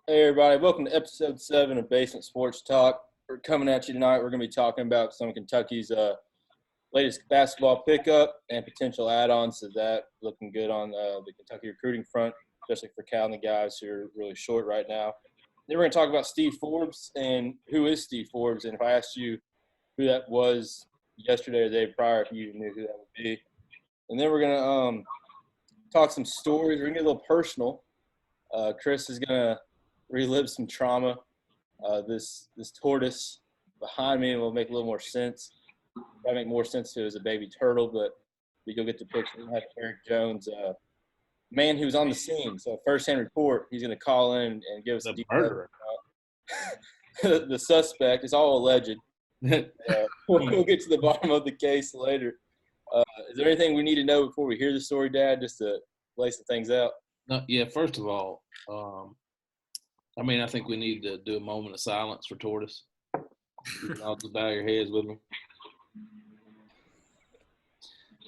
Hey everybody, welcome to episode 7 of Basement Sports Talk. We're coming at you tonight. We're going to be talking about some of Kentucky's latest basketball pickup and potential add-ons to that. Looking good on the Kentucky recruiting front, especially for Cal and the guys who are really short right now. Then we're going to talk about Steve Forbes and who is Steve Forbes. And if I asked you who that was yesterday or the day prior, if you knew who that would be. And then we're going to talk some stories. We're going to get a little personal. Chris is going to relive some trauma. This tortoise behind me will make a little more sense. That'll make more sense to it as a baby turtle, but you'll get the picture. We have Eric Jones, man who was on the scene. So first-hand report, he's going to call in and give us The a murderer. the suspect. It's all alleged. We'll get to the bottom of the case later. Is there anything we need to know before we hear the story, Dad, just to lay some things out? Yeah, first of all, I think we need to do a moment of silence for Tortoise. You can all just bow your heads with me.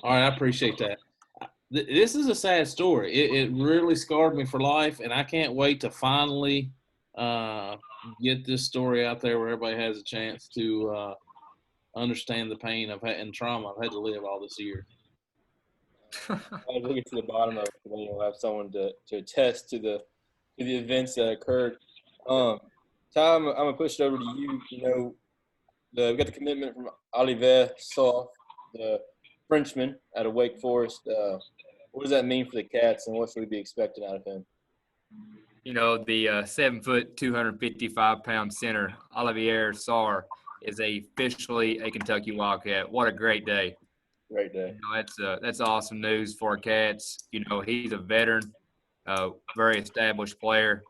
All right, I appreciate that. This is a sad story. It really scarred me for life, and I can't wait to finally get this story out there where everybody has a chance to understand the pain and trauma I've had to live all this year. We'll get to the bottom of it, and then we'll have someone to attest to the events that occurred. Tom, I'm gonna push it over to you. You know, we got the commitment from Olivier Soff, the Frenchman out of Wake Forest. What does that mean for the Cats, and what should we be expecting out of him? You know, the 7 foot, 255-pound center, Olivier Sarr, is officially a Kentucky Wildcat. What a great day. Great day. You know, that's awesome news for our Cats. You know, he's a veteran, very established player.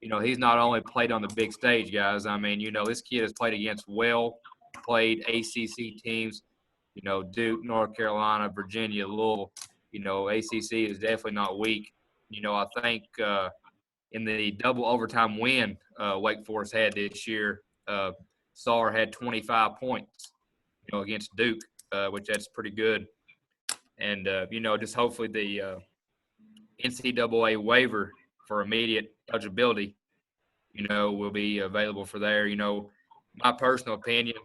You know, he's not only played on the big stage, guys. I mean, you know, this kid has played against well-played ACC teams, you know, Duke, North Carolina, Virginia, Louisville. You know, ACC is definitely not weak. You know, I think in the double overtime win Wake Forest had this year, Sarr had 25 points, you know, against Duke, which that's pretty good. And, you know, just hopefully the NCAA waiver for immediate eligibility, you know, will be available for there. You know, my personal opinion,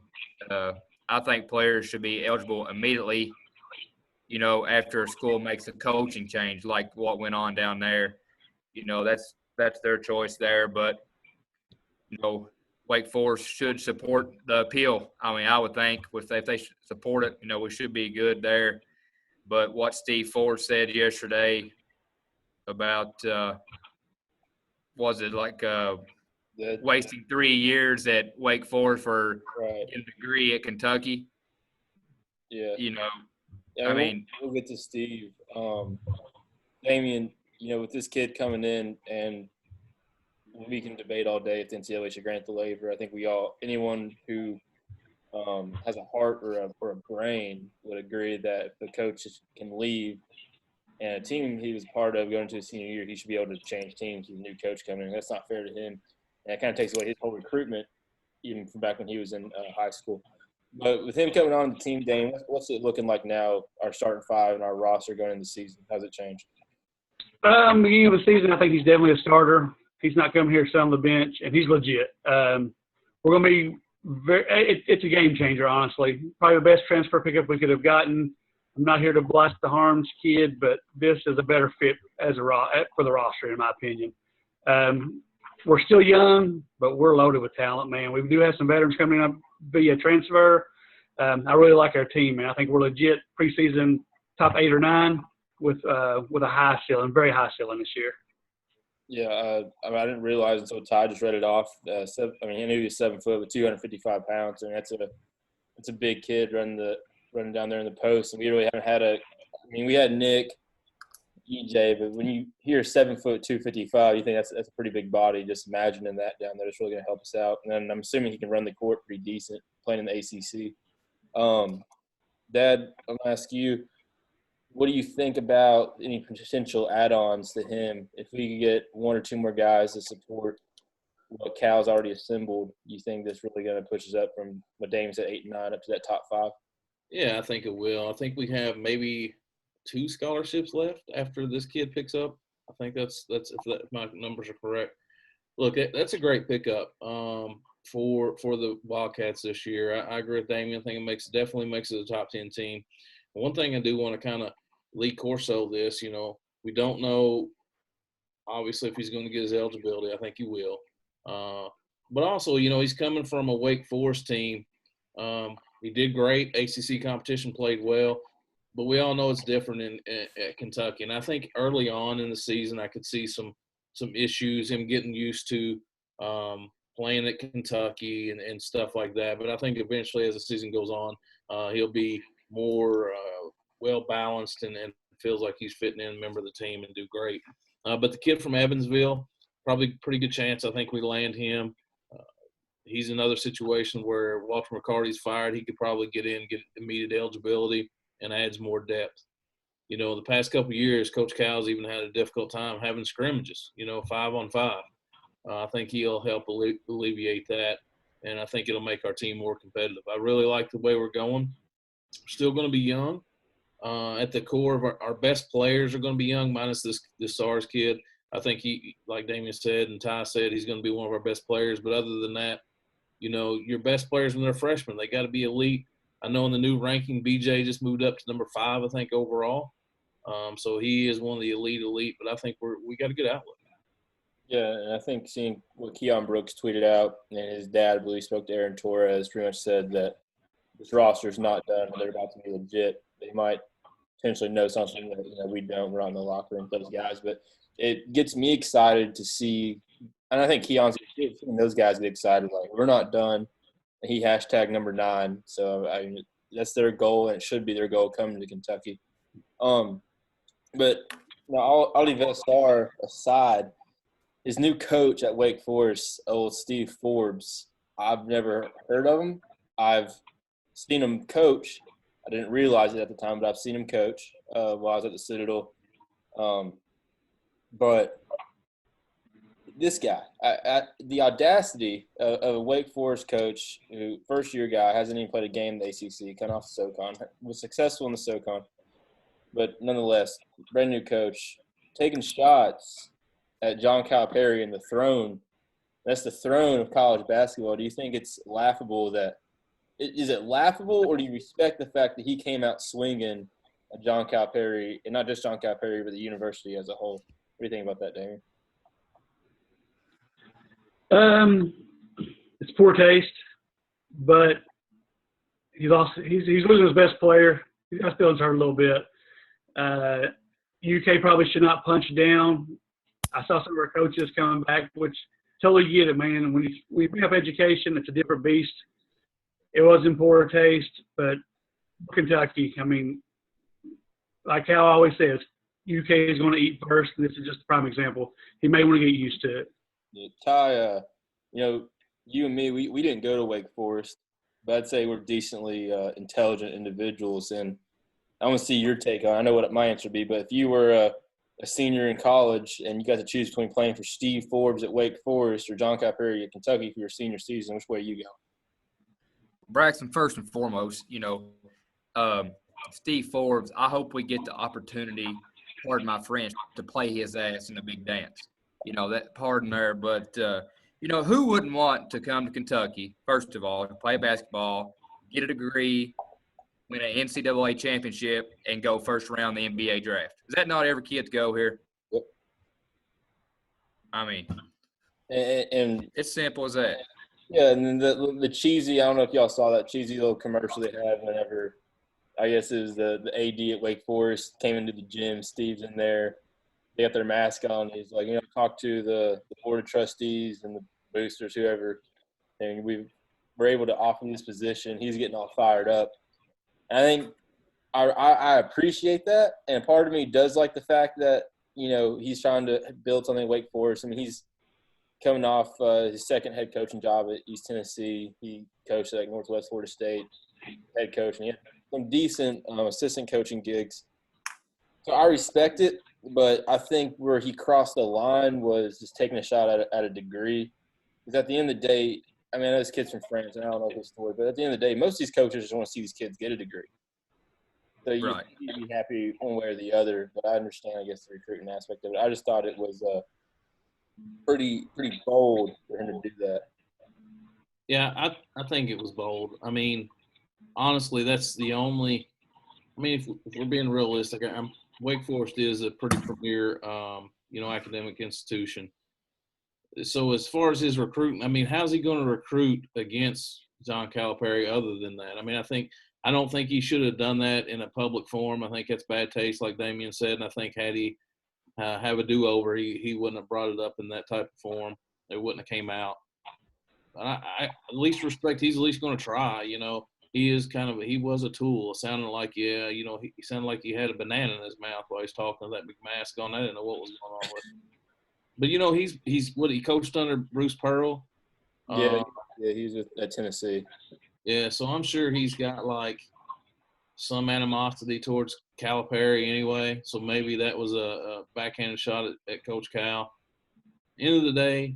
I think players should be eligible immediately, you know, after a school makes a coaching change like what went on down there. You know, that's their choice there. But, you know, Wake Forest should support the appeal. I mean, I would think if they support it, you know, we should be good there. But what Steve Ford said yesterday about was it like wasting 3 years at Wake Forest for getting a degree at Kentucky? Yeah. You know, yeah, I mean, we'll get to Steve. Damian, you know, with this kid coming in, and we can debate all day if the NCAA should grant the waiver. I think anyone who has a heart or a brain would agree that if the coach can leave and a team he was part of going into his senior year, he should be able to change teams with a new coach coming in. That's not fair to him. And it kind of takes away his whole recruitment, even from back when he was in high school. But with him coming on the team, Dane, what's it looking like now, our starting five and our roster going into the season? How's it changed? Beginning of the season, I think he's definitely a starter. He's not coming here to sit on the bench, and he's legit. We're going to be it's a game changer, honestly. Probably the best transfer pickup we could have gotten. I'm not here to blast the Harms kid, but this is a better fit for the roster, in my opinion. We're still young, but we're loaded with talent, man. We do have some veterans coming up via transfer. I really like our team, man. I think we're legit preseason top 8 or 9 with a high ceiling, very high ceiling this year. Yeah, I didn't realize until Ty just read it off. He knew he was 7 foot with 255 pounds, and that's a big kid running down there in the post. And we really haven't had we had Nick, EJ, but when you hear 7 foot 255, you think that's a pretty big body. Just imagining that down there, it's really going to help us out. And then I'm assuming he can run the court pretty decent playing in the ACC. Dad, I'm going to ask you, what do you think about any potential add-ons to him? If we could get 1 or 2 more guys to support what Cal's already assembled, you think this really going to push us up from what Dame's at 8 and 9 up to that top 5? Yeah, I think it will. I think we have maybe 2 scholarships left after this kid picks up. I think that's if my numbers are correct. Look, that's a great pickup for the Wildcats this year. I agree with Damien. I think it definitely makes it a top 10 team. One thing I do want to kind of Lee Corso this, we don't know obviously if he's going to get his eligibility. I think he will. But also, he's coming from a Wake Forest team. He did great. ACC competition, played well. But we all know it's different at Kentucky. And I think early on in the season I could see some issues, him getting used to playing at Kentucky and stuff like that. But I think eventually as the season goes on, he'll be more well-balanced and feels like he's fitting in, a member of the team, and do great. But the kid from Evansville, probably pretty good chance I think we land him. He's another situation where Walter McCarty's fired. He could probably get immediate eligibility and adds more depth. The past couple of years, Coach Cal's even had a difficult time having scrimmages, 5-on-5. I think he'll help alleviate that, and I think it'll make our team more competitive. I really like the way we're going. We're still going to be young. At the core of our best players are going to be young, minus this SARS kid. I think he, like Damien said and Ty said, he's going to be one of our best players. But other than that, your best players when they're freshmen, they got to be elite. I know in the new ranking, BJ just moved up to number 5, I think, overall. So he is one of the elite, but I think we got a good outlook. Yeah, and I think seeing what Keon Brooks tweeted out, and his dad, I believe, spoke to Aaron Torres, pretty much said that this roster's not done. They're about to be legit. They might potentially know something that we don't. We're not in the locker room with those guys. But it gets me excited to see – and I think Keon's seeing those guys get excited. Like, we're not done. And he hashtag number 9. So, that's their goal, and it should be their goal coming to Kentucky. But I'll leave SR aside. His new coach at Wake Forest, old Steve Forbes, I've never heard of him. I've seen him coach. I didn't realize it at the time, but I've seen him coach while I was at the Citadel. But this guy, the audacity of a Wake Forest coach who, first-year guy, hasn't even played a game in the ACC, coming off the SoCon, was successful in the SoCon. But nonetheless, brand new coach, taking shots at John Calipari and the throne. That's the throne of college basketball. Do you think it's laughable is it laughable, or do you respect the fact that he came out swinging at John Calipari, and not just John Calipari, but the university as a whole? What do you think about that, Damien? It's poor taste, but he's losing his best player. He's got feelings hurt a little bit. UK probably should not punch down. I saw some of our coaches coming back, which totally get it, man. When we bring up education, it's a different beast. It was in poor taste, but Kentucky, like Cal always says, UK is going to eat first, and this is just a prime example. He may want to get used to it. Yeah, Ty, you and me, we didn't go to Wake Forest, but I'd say we're decently intelligent individuals, and I want to see your take on it. I know what my answer would be, but if you were a senior in college and you got to choose between playing for Steve Forbes at Wake Forest or John Calipari at Kentucky for your senior season, which way you go? Braxton, first and foremost, Steve Forbes, I hope we get the opportunity, pardon my French, to play his ass in the big dance. That pardon there. But, who wouldn't want to come to Kentucky, first of all, to play basketball, get a degree, win an NCAA championship, and go first round in the NBA draft? Is that not every kid to go here? Yep. And it's simple as that. Yeah, and then the cheesy – I don't know if y'all saw that cheesy little commercial they had whenever – I guess it was the AD at Wake Forest came into the gym. Steve's in there. They got their mask on. He's like, talk to the board of trustees and the boosters, whoever. And we were able to offer him this position. He's getting all fired up. And I think I appreciate that. And part of me does like the fact that, he's trying to build something at Wake Forest. He's coming off his second head coaching job at East Tennessee. He coached at Northwest Florida State, head coach, and he had some decent assistant coaching gigs. So I respect it, but I think where he crossed the line was just taking a shot at a degree. Because at the end of the day, I know this kid's from France, and I don't know his story, but at the end of the day, most of these coaches just want to see these kids get a degree. So you'd be happy one way or the other, but I understand, I guess, the recruiting aspect of it. I just thought it was pretty bold for him to do that. Yeah, I think it was bold. I mean, honestly, that's the only. I mean, if we're being realistic, Wake Forest is a pretty premier, academic institution. So as far as his recruiting, I mean, how's he going to recruit against John Calipari other than that? I mean, I don't think he should have done that in a public forum. I think that's bad taste, like Damien said. And I think had he have a do-over, he wouldn't have brought it up in that type of form. It wouldn't have came out. I at least respect. He's at least going to try. He was a tool. It sounded like he sounded like he had a banana in his mouth while he's talking with that big mask on. I didn't know what was going on with him. But he's what he coached under Bruce Pearl. Yeah, he's at Tennessee. Yeah, so I'm sure he's got like some animosity towards Calipari anyway. So maybe that was a backhanded shot at Coach Cal. End of the day,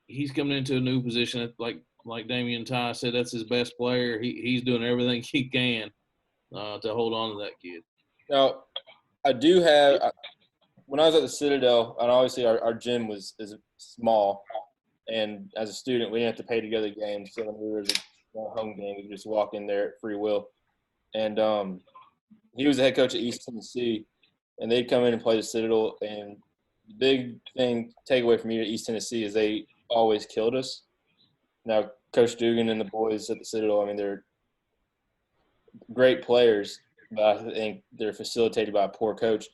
he's coming into a new position. Like Damian Ty said, that's his best player. He's doing everything he can to hold on to that kid. Now, I do have when I was at the Citadel, and obviously our gym is small, and as a student, we didn't have to pay to go to the games. So when we were at a home game, we could just walk in there at free will. And he was the head coach at East Tennessee, and they'd come in and play the Citadel. And the big takeaway from me at East Tennessee is they always killed us. Now, Coach Dugan and the boys at the Citadel, I mean, they're great players, but I think they're facilitated by a poor coach.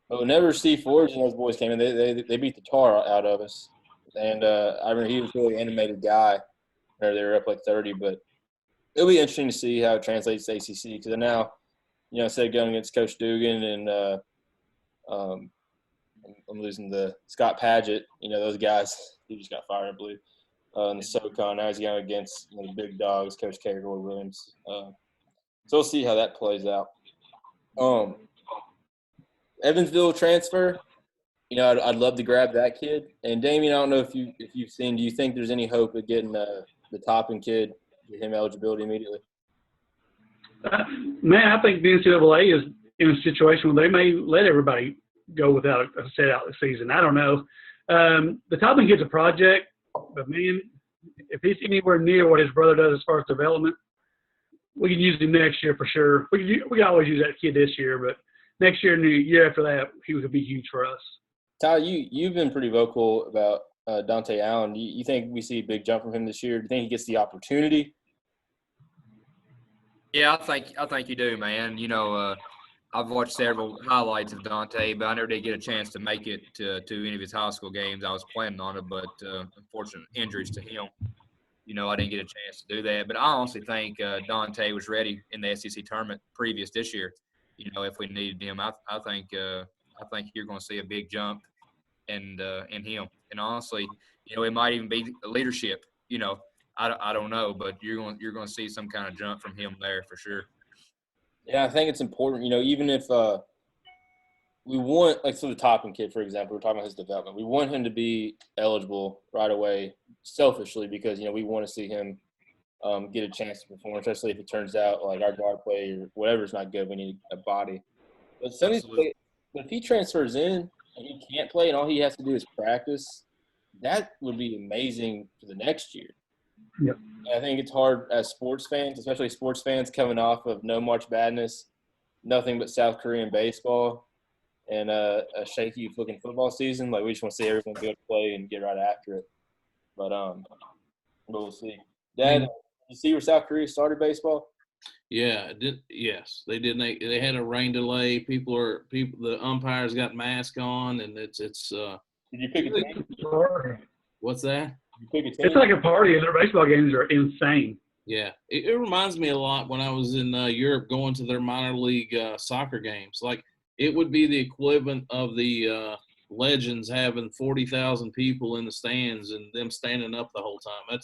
But whenever Steve Forge and those boys came in, they beat the tar out of us. And I remember he was a really animated guy. They were up like 30, but it'll be interesting to see how it translates to ACC because now, instead of going against Coach Dugan and I'm losing the Scott Padgett, those guys, he just got fired, I believe, in the SoCon. Now he's going against the big dogs, Coach K. Roy Williams. So we'll see how that plays out. Evansville transfer, I'd love to grab that kid. And Damien, I don't know if you've seen. Do you think there's any hope of getting the Toppin kid, get him eligibility immediately? Man, I think the NCAA is in a situation where they may let everybody go without a set out season. I don't know. The Toppin kid's a project, but man, if he's anywhere near what his brother does as far as development, we can use him next year for sure. We can always use that kid this year, but next year and the year after that, he would be huge for us. Ty, you've been pretty vocal about Dante Allen. You think we see a big jump from him this year? Do you think he gets the opportunity? Yeah, I think you do, man. I've watched several highlights of Dante, but I never did get a chance to make it to any of his high school games. I was planning on it, but unfortunate injuries to him, I didn't get a chance to do that. But I honestly think Dante was ready in the SEC tournament previous this year. If we needed him, I think you're going to see a big jump in him. And honestly, it might even be leadership. I don't know, but you're going to see some kind of jump from him there for sure. Yeah, I think it's important. Even if we want, like, so the Toppin kid, for example, we're talking about his development. We want him to be eligible right away, selfishly, because we want to see him get a chance to perform, especially if it turns out like our guard play or whatever's not good. We need a body. But if he transfers in and he can't play and all he has to do is practice, that would be amazing for the next year. Yep. I think it's hard as sports fans, especially sports fans coming off of no March Madness, nothing but South Korean baseball, and a shaky looking football season. Like, we just want to see everyone be able to play and get right after it. But we'll see. Dad, you see where South Korea started baseball? Yeah, yes, they did. They had a rain delay. The umpires got masks on, and it's. Did you pick a team? What's that? It's like a party, and their baseball games are insane. Yeah, it reminds me a lot when I was in Europe going to their minor league soccer games. Like, it would be the equivalent of the Legends having 40,000 people in the stands and them standing up the whole time.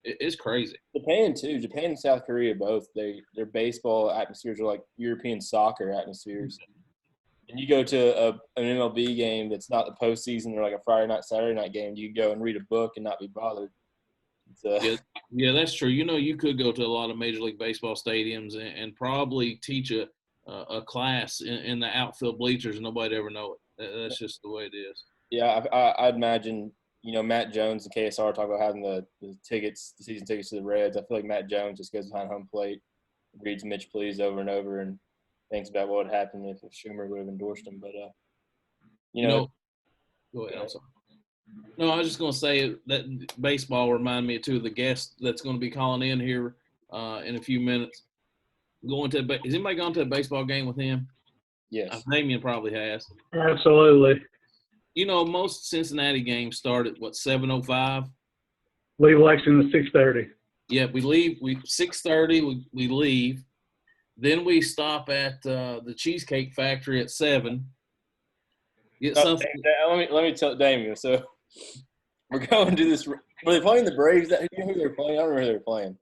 It's crazy. Japan too. Japan and South Korea both. Their baseball atmospheres are like European soccer atmospheres. And you go to an MLB game that's not the postseason or like a Friday night, Saturday night game, you go and read a book and not be bothered. Yeah, that's true. You could go to a lot of Major League Baseball stadiums and probably teach a class in the outfield bleachers and nobody'd ever know it. That's just the way it is. Yeah, I'd imagine Matt Jones and KSR talk about having the season tickets to the Reds. I feel like Matt Jones just goes behind home plate, reads Mitch Please over and over, and thinks about what would happen if Schumer would have endorsed him. But, go ahead. I'm sorry. No, I was just going to say that baseball reminded me, too, of the guest that's going to be calling in here in a few minutes. Has anybody gone to a baseball game with him? Yes. Damien probably has. Absolutely. Most Cincinnati games start at, 7:05? Leave Lexington at 6:30. Yeah, we leave. 6:30, we leave. Then we stop at the Cheesecake Factory at 7. Get something. Let me tell Damien. So we're going to this. Were they playing the Braves? Do you know who they were playing? I don't remember who they were playing.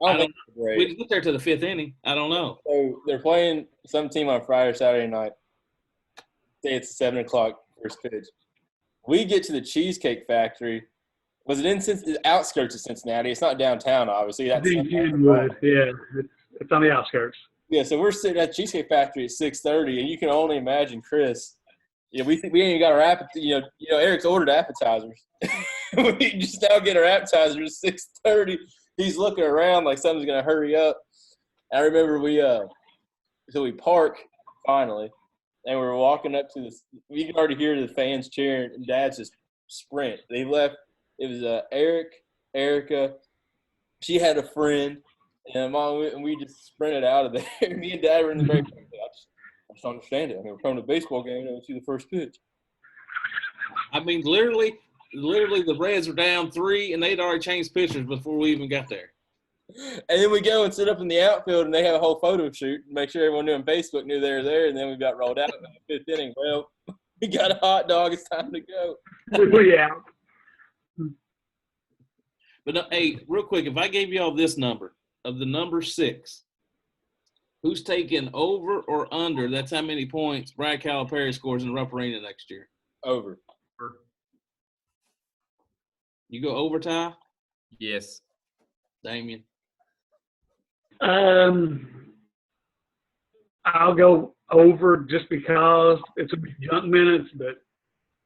I don't know. We didn't get there to the 5th inning. I don't know. So they're playing some team on Friday or Saturday night. Say it's 7 o'clock first pitch. We get to the Cheesecake Factory. Was it in the outskirts of Cincinnati? It's not downtown, obviously. That's Inwood. Yeah, it's on the outskirts. Yeah, so we're sitting at Cheesecake Factory at 6:30, and you can only imagine Chris. Yeah, we ain't even got our appetizers. Eric's ordered appetizers. We just now get our appetizers at 6:30. He's looking around like something's gonna hurry up. I remember so we park finally, and we're walking up to this. You can already hear the fans cheering, and Dad's just sprint. They left. It was Eric, Erica. She had a friend, and Mom, and we just sprinted out of there. Me and Dad were in the very. I just don't understand it. I mean, we're from the baseball game and see the first pitch. I mean, literally, the Reds were down 3, and they'd already changed pitchers before we even got there. And then we go and sit up in the outfield, and they have a whole photo shoot, make sure everyone knew on Facebook knew they were there, and then we got rolled out in the 5th inning. Well, we got a hot dog. It's time to go. Yeah. But, hey, real quick, if I gave you all this number, of the number 6, who's taking over or under? That's how many points Brad Calipari scores in Rupp Arena next year. Over. You go over, Ty? Yes. Damien? I'll go over just because it's a junk minutes, but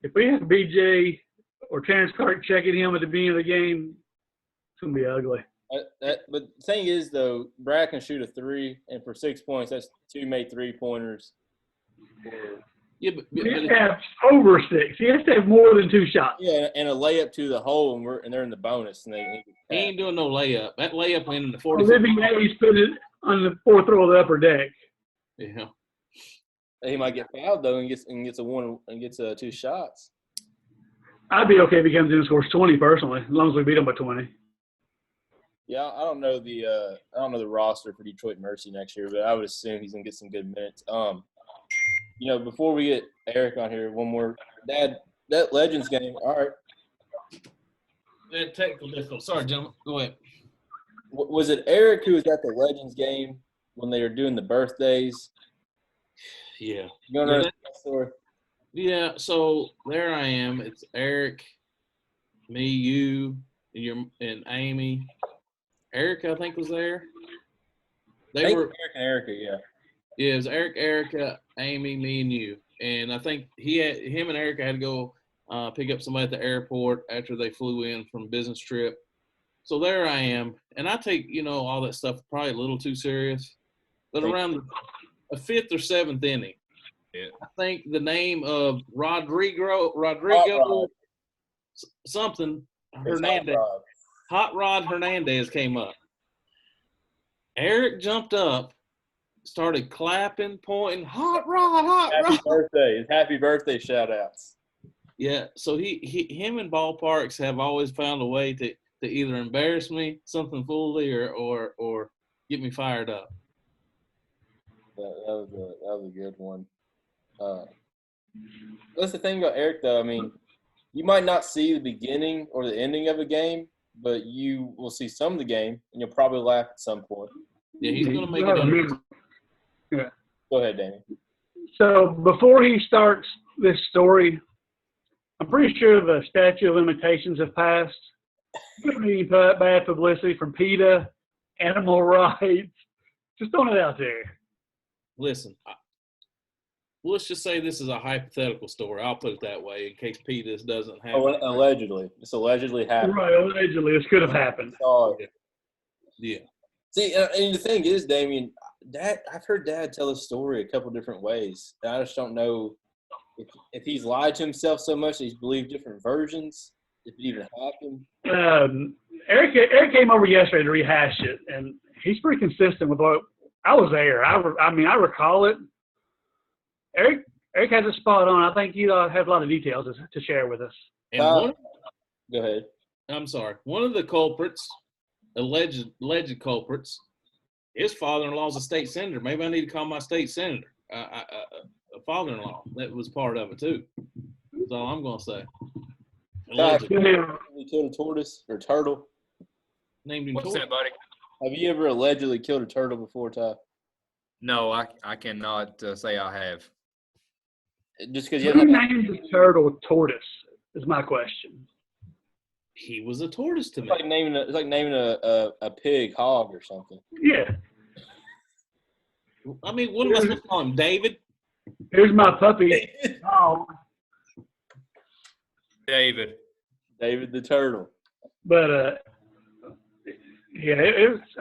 if we have BJ or Terrence Clark checking him at the beginning of the game, it's going to be ugly. But the thing is, though, Brad can shoot a 3, and for 6 points, that's 2 made 3-pointers. Yeah, but he has to have over 6. He has to have more than 2 shots. Yeah, and a layup to the hole, and they're in the bonus. And he ain't doing no layup. That layup went in the 40. Living Hayes put it on the 4th row of the upper deck. Yeah. He might get fouled though, and gets 2 shots. I'd be okay if he comes in and scores 20 personally, as long as we beat him by 20. Yeah, I don't know the roster for Detroit Mercy next year, but I would assume he's gonna get some good minutes. Before we get Eric on here, one more. Dad, that Legends game. All right. That technical difficulty. Sorry, gentlemen. Go ahead. Was it Eric who was at the Legends game when they were doing the birthdays? Yeah. You want to know that story? Yeah. So there I am. It's Eric, me, you, and Amy. Erica, I think, was there. They were Eric and Erica, yeah. Yeah, it was Eric, Erica, Amy, me, and you. And I think him and Erica had to go pick up somebody at the airport after they flew in from a business trip. So there I am. And I take, all that stuff probably a little too serious. But around the 5th or 7th inning, I think the name of Rodrigo something, Hernandez. Hot Rod Hernandez came up. Eric jumped up, started clapping, pointing, Hot Rod. Happy birthday. His happy birthday shout-outs. Yeah, so him and ballparks have always found a way to either embarrass me, something fully, or get me fired up. That was a good one. That's the thing about Eric, though. I mean, you might not see the beginning or the ending of a game, but you will see some of the game, and you'll probably laugh at some point. Yeah, he's going to make it. Yeah. Go ahead, Danny. So before he starts this story, I'm pretty sure the statute of limitations have passed. Could be bad publicity from PETA, animal rights. Just throwing it out there. Listen, let's just say this is a hypothetical story. I'll put it that way in case this doesn't happen. Oh, allegedly. It's allegedly happened. Right, allegedly, this could have happened. Yeah. See, and the thing is, Damien, I've heard Dad tell this story a couple different ways. And I just don't know if he's lied to himself so much that he's believed different versions, if it even happened. Eric came over yesterday to rehash it, and he's pretty consistent with what I was there. I mean, I recall it. Eric has a spot on. I think you have a lot of details to share with us. And go ahead. I'm sorry. One of the culprits, alleged culprits, his father-in-law is a state senator. Maybe I need to call my state senator, a father-in-law. That was part of it too. That's all I'm going to say. Have you killed a tortoise or turtle? Named him What's tortoise. that, buddy? Have you ever allegedly killed a turtle before, Ty? No, I cannot say I have. Just because you Who have named the turtle tortoise is my question. He was a tortoise to me. It's like naming a pig hog or something. Yeah. I mean, what am I supposed to call him? David? Here's my puppy. Oh. David the turtle. But yeah,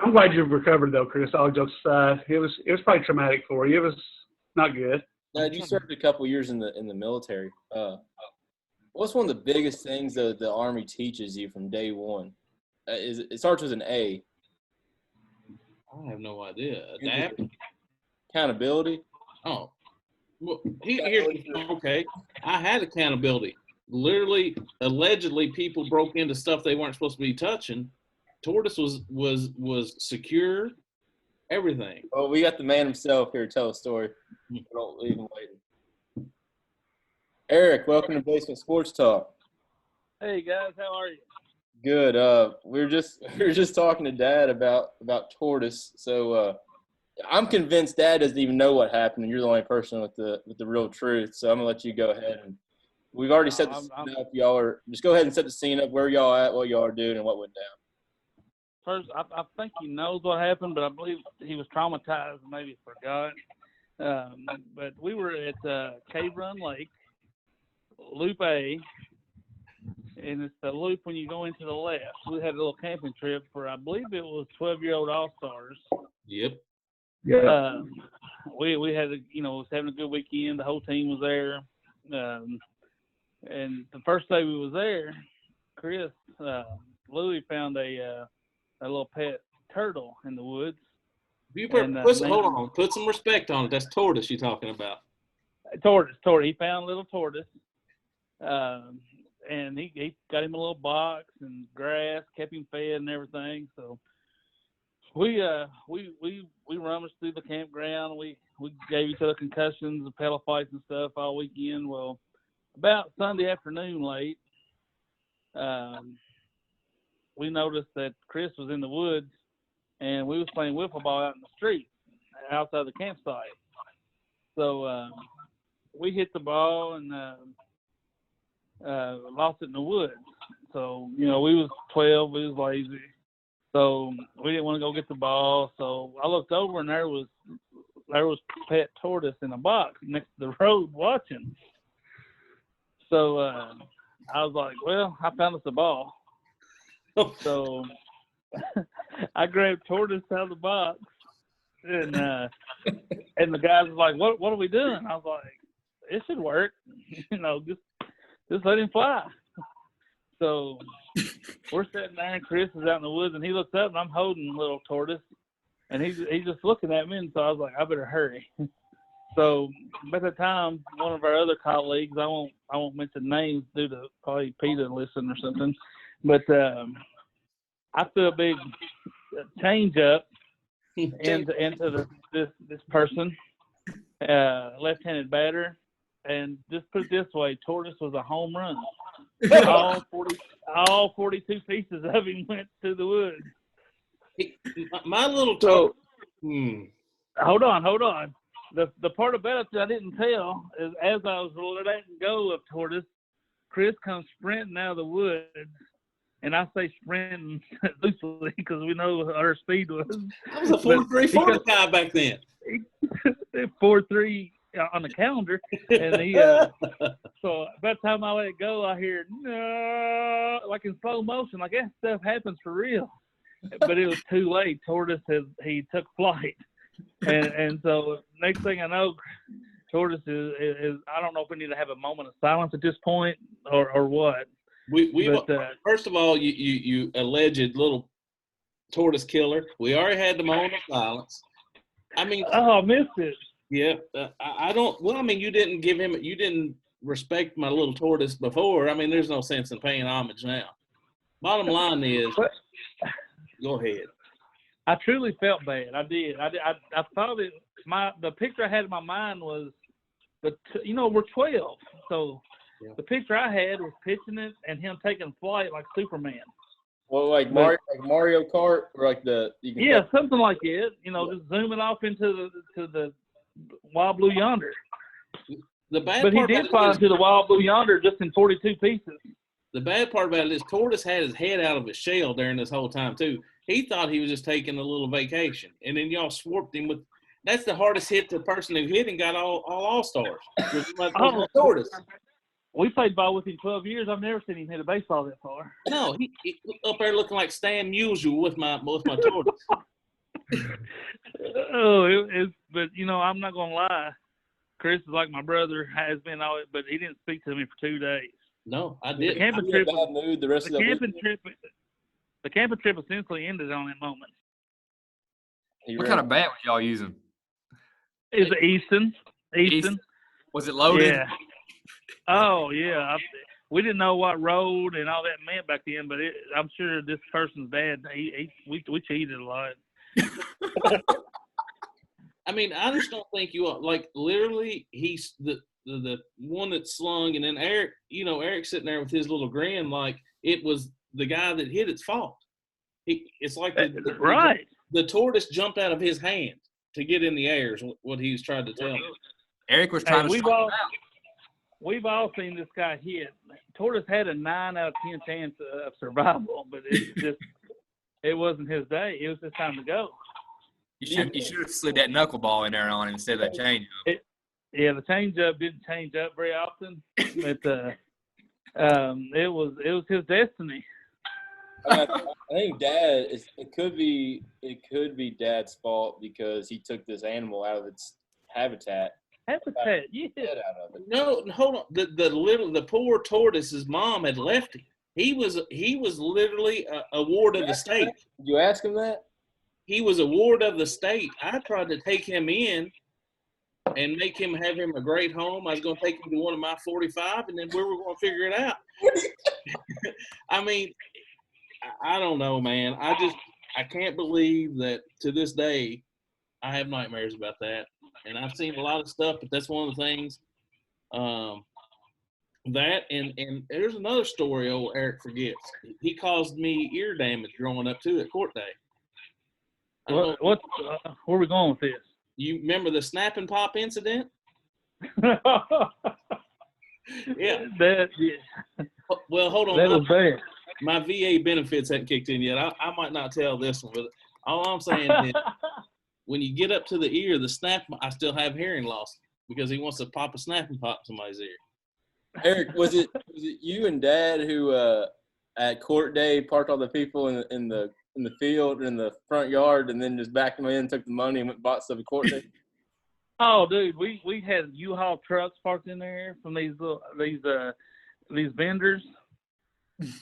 I'm glad you've recovered though, Chris. All jokes aside, it was probably traumatic for you. It was not good. Now, you served a couple years in the military. What's one of the biggest things that the Army teaches you from day one? It starts with an A. I have no idea. Adapt? Accountability. Oh. Well, okay. I had accountability. Literally, allegedly, people broke into stuff they weren't supposed to be touching. Tortoise was secure. Everything. Well, we got the man himself here to tell a story. Don't leave him waiting. Eric, welcome to Basement Sports Talk. Hey guys, how are you? Good. We were just talking to Dad about tortoise. So I'm convinced Dad doesn't even know what happened, and you're the only person with the real truth. So I'm gonna let you go ahead, and we've already set the scene up. Y'all are just go ahead and set the scene up. Where y'all at? What y'all are doing, and what went down. First, I think he knows what happened, but I believe he was traumatized and maybe forgot. But we were at Cave Run Lake, Loop A, and it's the loop when you go into the left. We had a little camping trip for, I believe it was 12-year-old All-Stars. Yep. Yeah. We had, was having a good weekend. The whole team was there. And the first day we was there, Chris, Louie found a little pet turtle in the woods. Hold on. Put some respect on it. That's tortoise you're talking about. Tortoise. He found a little tortoise. And he got him a little box and grass, kept him fed and everything. So we rummaged through the campground. We gave each other concussions and pedal fights and stuff all weekend. Well, about Sunday afternoon late, we noticed that Chris was in the woods, and we was playing wiffle ball out in the street outside the campsite. So we hit the ball and lost it in the woods. So, we was 12, we was lazy. So we didn't want to go get the ball. So I looked over, and there was pet tortoise in a box next to the road watching. So I was like, well, I found us a ball. So I grabbed tortoise out of the box, and the guys was like, what are we doing? I was like, it should work. Just let him fly. So we're sitting there, and Chris is out in the woods, and he looks up, and I'm holding little tortoise, and he's just looking at me, and so I was like, I better hurry. So by the time one of our other colleagues, I won't mention names due to probably Peter listen or something, but I threw a big change up into this person, left-handed batter, and just put it this way, tortoise was a home run. All 42 pieces of him went to the woods. My little tortoise. Hold on. The part about it that I didn't tell is as I was letting go of tortoise, Chris comes sprinting out of the woods, and I say sprinting loosely because we know what our speed was. I was a 4.3 40 guy back then. 4.3, on the calendar, and he. So by the time I let go, I hear no, like in slow motion, like that stuff happens for real. But it was too late. Tortoise he took flight, and so next thing I know, Tortoise is I don't know if we need to have a moment of silence at this point or what. First of all, you alleged little tortoise killer. We already had the moment of silence. I mean, I missed it. Yeah, I don't. Well, I mean, you didn't respect my little tortoise before. I mean, there's no sense in paying homage now. Bottom line is, go ahead. I truly felt bad. I did. I thought the picture I had in my mind was we're 12, so the picture I had was pitching it and him taking flight like Superman. Well, like Mario Kart, or like something like it. Just zooming off into the Wild Blue Yonder. But he did fly into the Wild Blue Yonder just in 42 pieces. The bad part about it is Tortoise had his head out of his shell during this whole time too. He thought he was just taking a little vacation, and then y'all swarped him with. That's the hardest hit the person who hit and got all stars. Tortoise. We played ball with him 12 years. I've never seen him hit a baseball that far. No, he up there looking like Stan Musial with my tortoise. But I'm not gonna lie. Chris is like my brother has been but he didn't speak to me for 2 days. No, I didn't. The camping trip. Bad mood the rest of the The camping trip essentially ended on that moment. What kind of bat was y'all using? It was Easton. Was it loaded? Yeah. Oh yeah. We didn't know what road and all that meant back then, but I'm sure this person's dad. We cheated a lot. I mean, I just don't think you like literally. He's the one that slung, and then Eric. Eric's sitting there with his little grin, like it was the guy that hit its fault. It's like the tortoise jumped out of his hand to get in the air. Is what he was trying to tell me. Eric was trying to strike him out. We've all seen this guy hit. Tortoise had a 9 out of 10 chance of survival, but it wasn't his day. It was his time to go. You should have slid that knuckleball in there on him instead of that changeup. The changeup didn't change up very often, but it was his destiny. I think it could be Dad's fault because he took this animal out of its habitat. Yeah. No, hold on. The poor tortoise's mom had left him. He was literally a ward of the state. Did you ask him that? He was a ward of the state. I tried to take him in and have him a great home. I was going to take him to one of my 45, and then we were going to figure it out. I mean, I don't know, man. I can't believe that to this day I have nightmares about that. And I've seen a lot of stuff, but that's one of the things. That and there's another story old Eric forgets. He caused me ear damage growing up too at court day. Where are we going with this? You remember the snap and pop incident? Yeah. Well, hold on. That was bad. My VA benefits hadn't kicked in yet. I might not tell this one, but all I'm saying is when you get up to the ear, the snap, I still have hearing loss because he wants to pop a snap and pop somebody's ear. Eric, was it you and Dad who at court day parked all the people in the field in the front yard and then just backed them in, took the money, and went and bought stuff at court day? Oh, dude, we had U-Haul trucks parked in there from these vendors,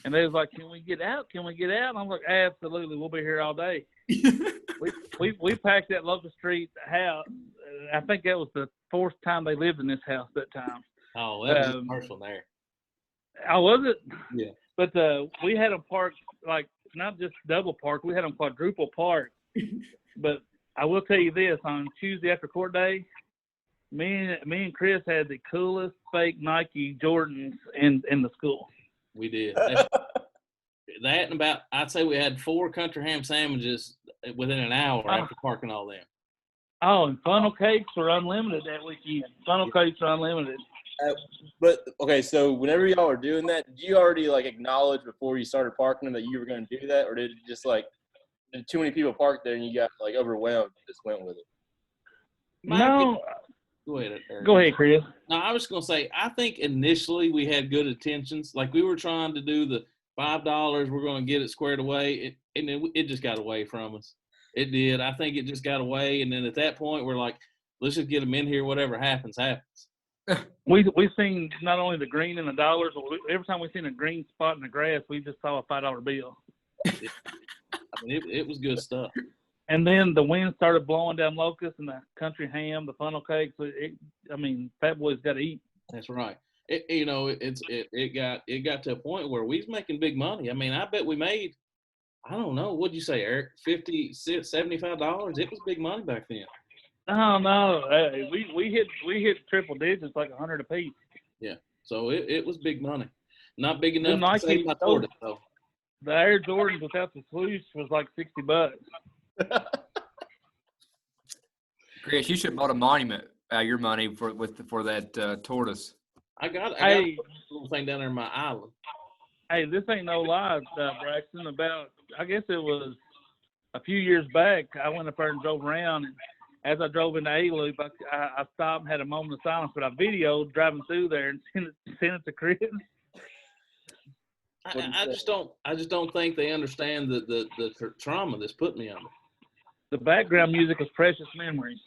and they was like, "Can we get out? Can we get out?" And I'm like, "Absolutely, we'll be here all day." we packed that local street house. I think that was the 4th time they lived in this house that time. Oh, that was a commercial there. Oh, was it? Yeah. But we had them parked, like, not just double parked. We had them quadruple parked. But I will tell you this, on Tuesday after court day, me and Chris had the coolest fake Nike Jordans in the school. We did. That and about, I'd say we had 4 country ham sandwiches within an hour after parking all them. Oh, and funnel cakes were unlimited that weekend. Funnel cakes are unlimited. But okay, so whenever y'all were doing that, did you already acknowledge before you started parking them that you were going to do that, or did it just did too many people park there and you got overwhelmed and just went with it? No, Go ahead, Eric. Go ahead, Chris. No, I was going to say, I think initially we had good intentions. Like we were trying to do the $5, we're going to get it squared away, and then it just got away from us. It did. I think it just got away, and then at that point we're like, let's just get them in here. Whatever happens, happens. We've seen not only the green and the dollars, but every time we've seen a green spot in the grass, we just saw a $5 bill. I mean, it was good stuff. And then the wind started blowing down Locust and the country ham, the funnel cakes. Fat Boy's got to eat. That's right. It got to a point where we was making big money. I mean, I bet we made, I don't know, what'd you say, Eric? $50, $75? It was big money back then. Oh no, hey, we hit triple digits, like 100 apiece. Yeah, so it was big money. Not big enough Nike to save my tortoise, though. The Air Jordans without the swoosh was like $60. Chris, you should have bought a monument out of your money for that tortoise. I got a little thing down there in my island. Hey, this ain't no lie, Braxton. I guess it was a few years back, I went up there and drove around, and as I drove into A-Loop, I stopped and had a moment of silence, but I videoed driving through there and sent it to Chris. I just don't think they understand the trauma that's put me under. The background music is Precious Memories.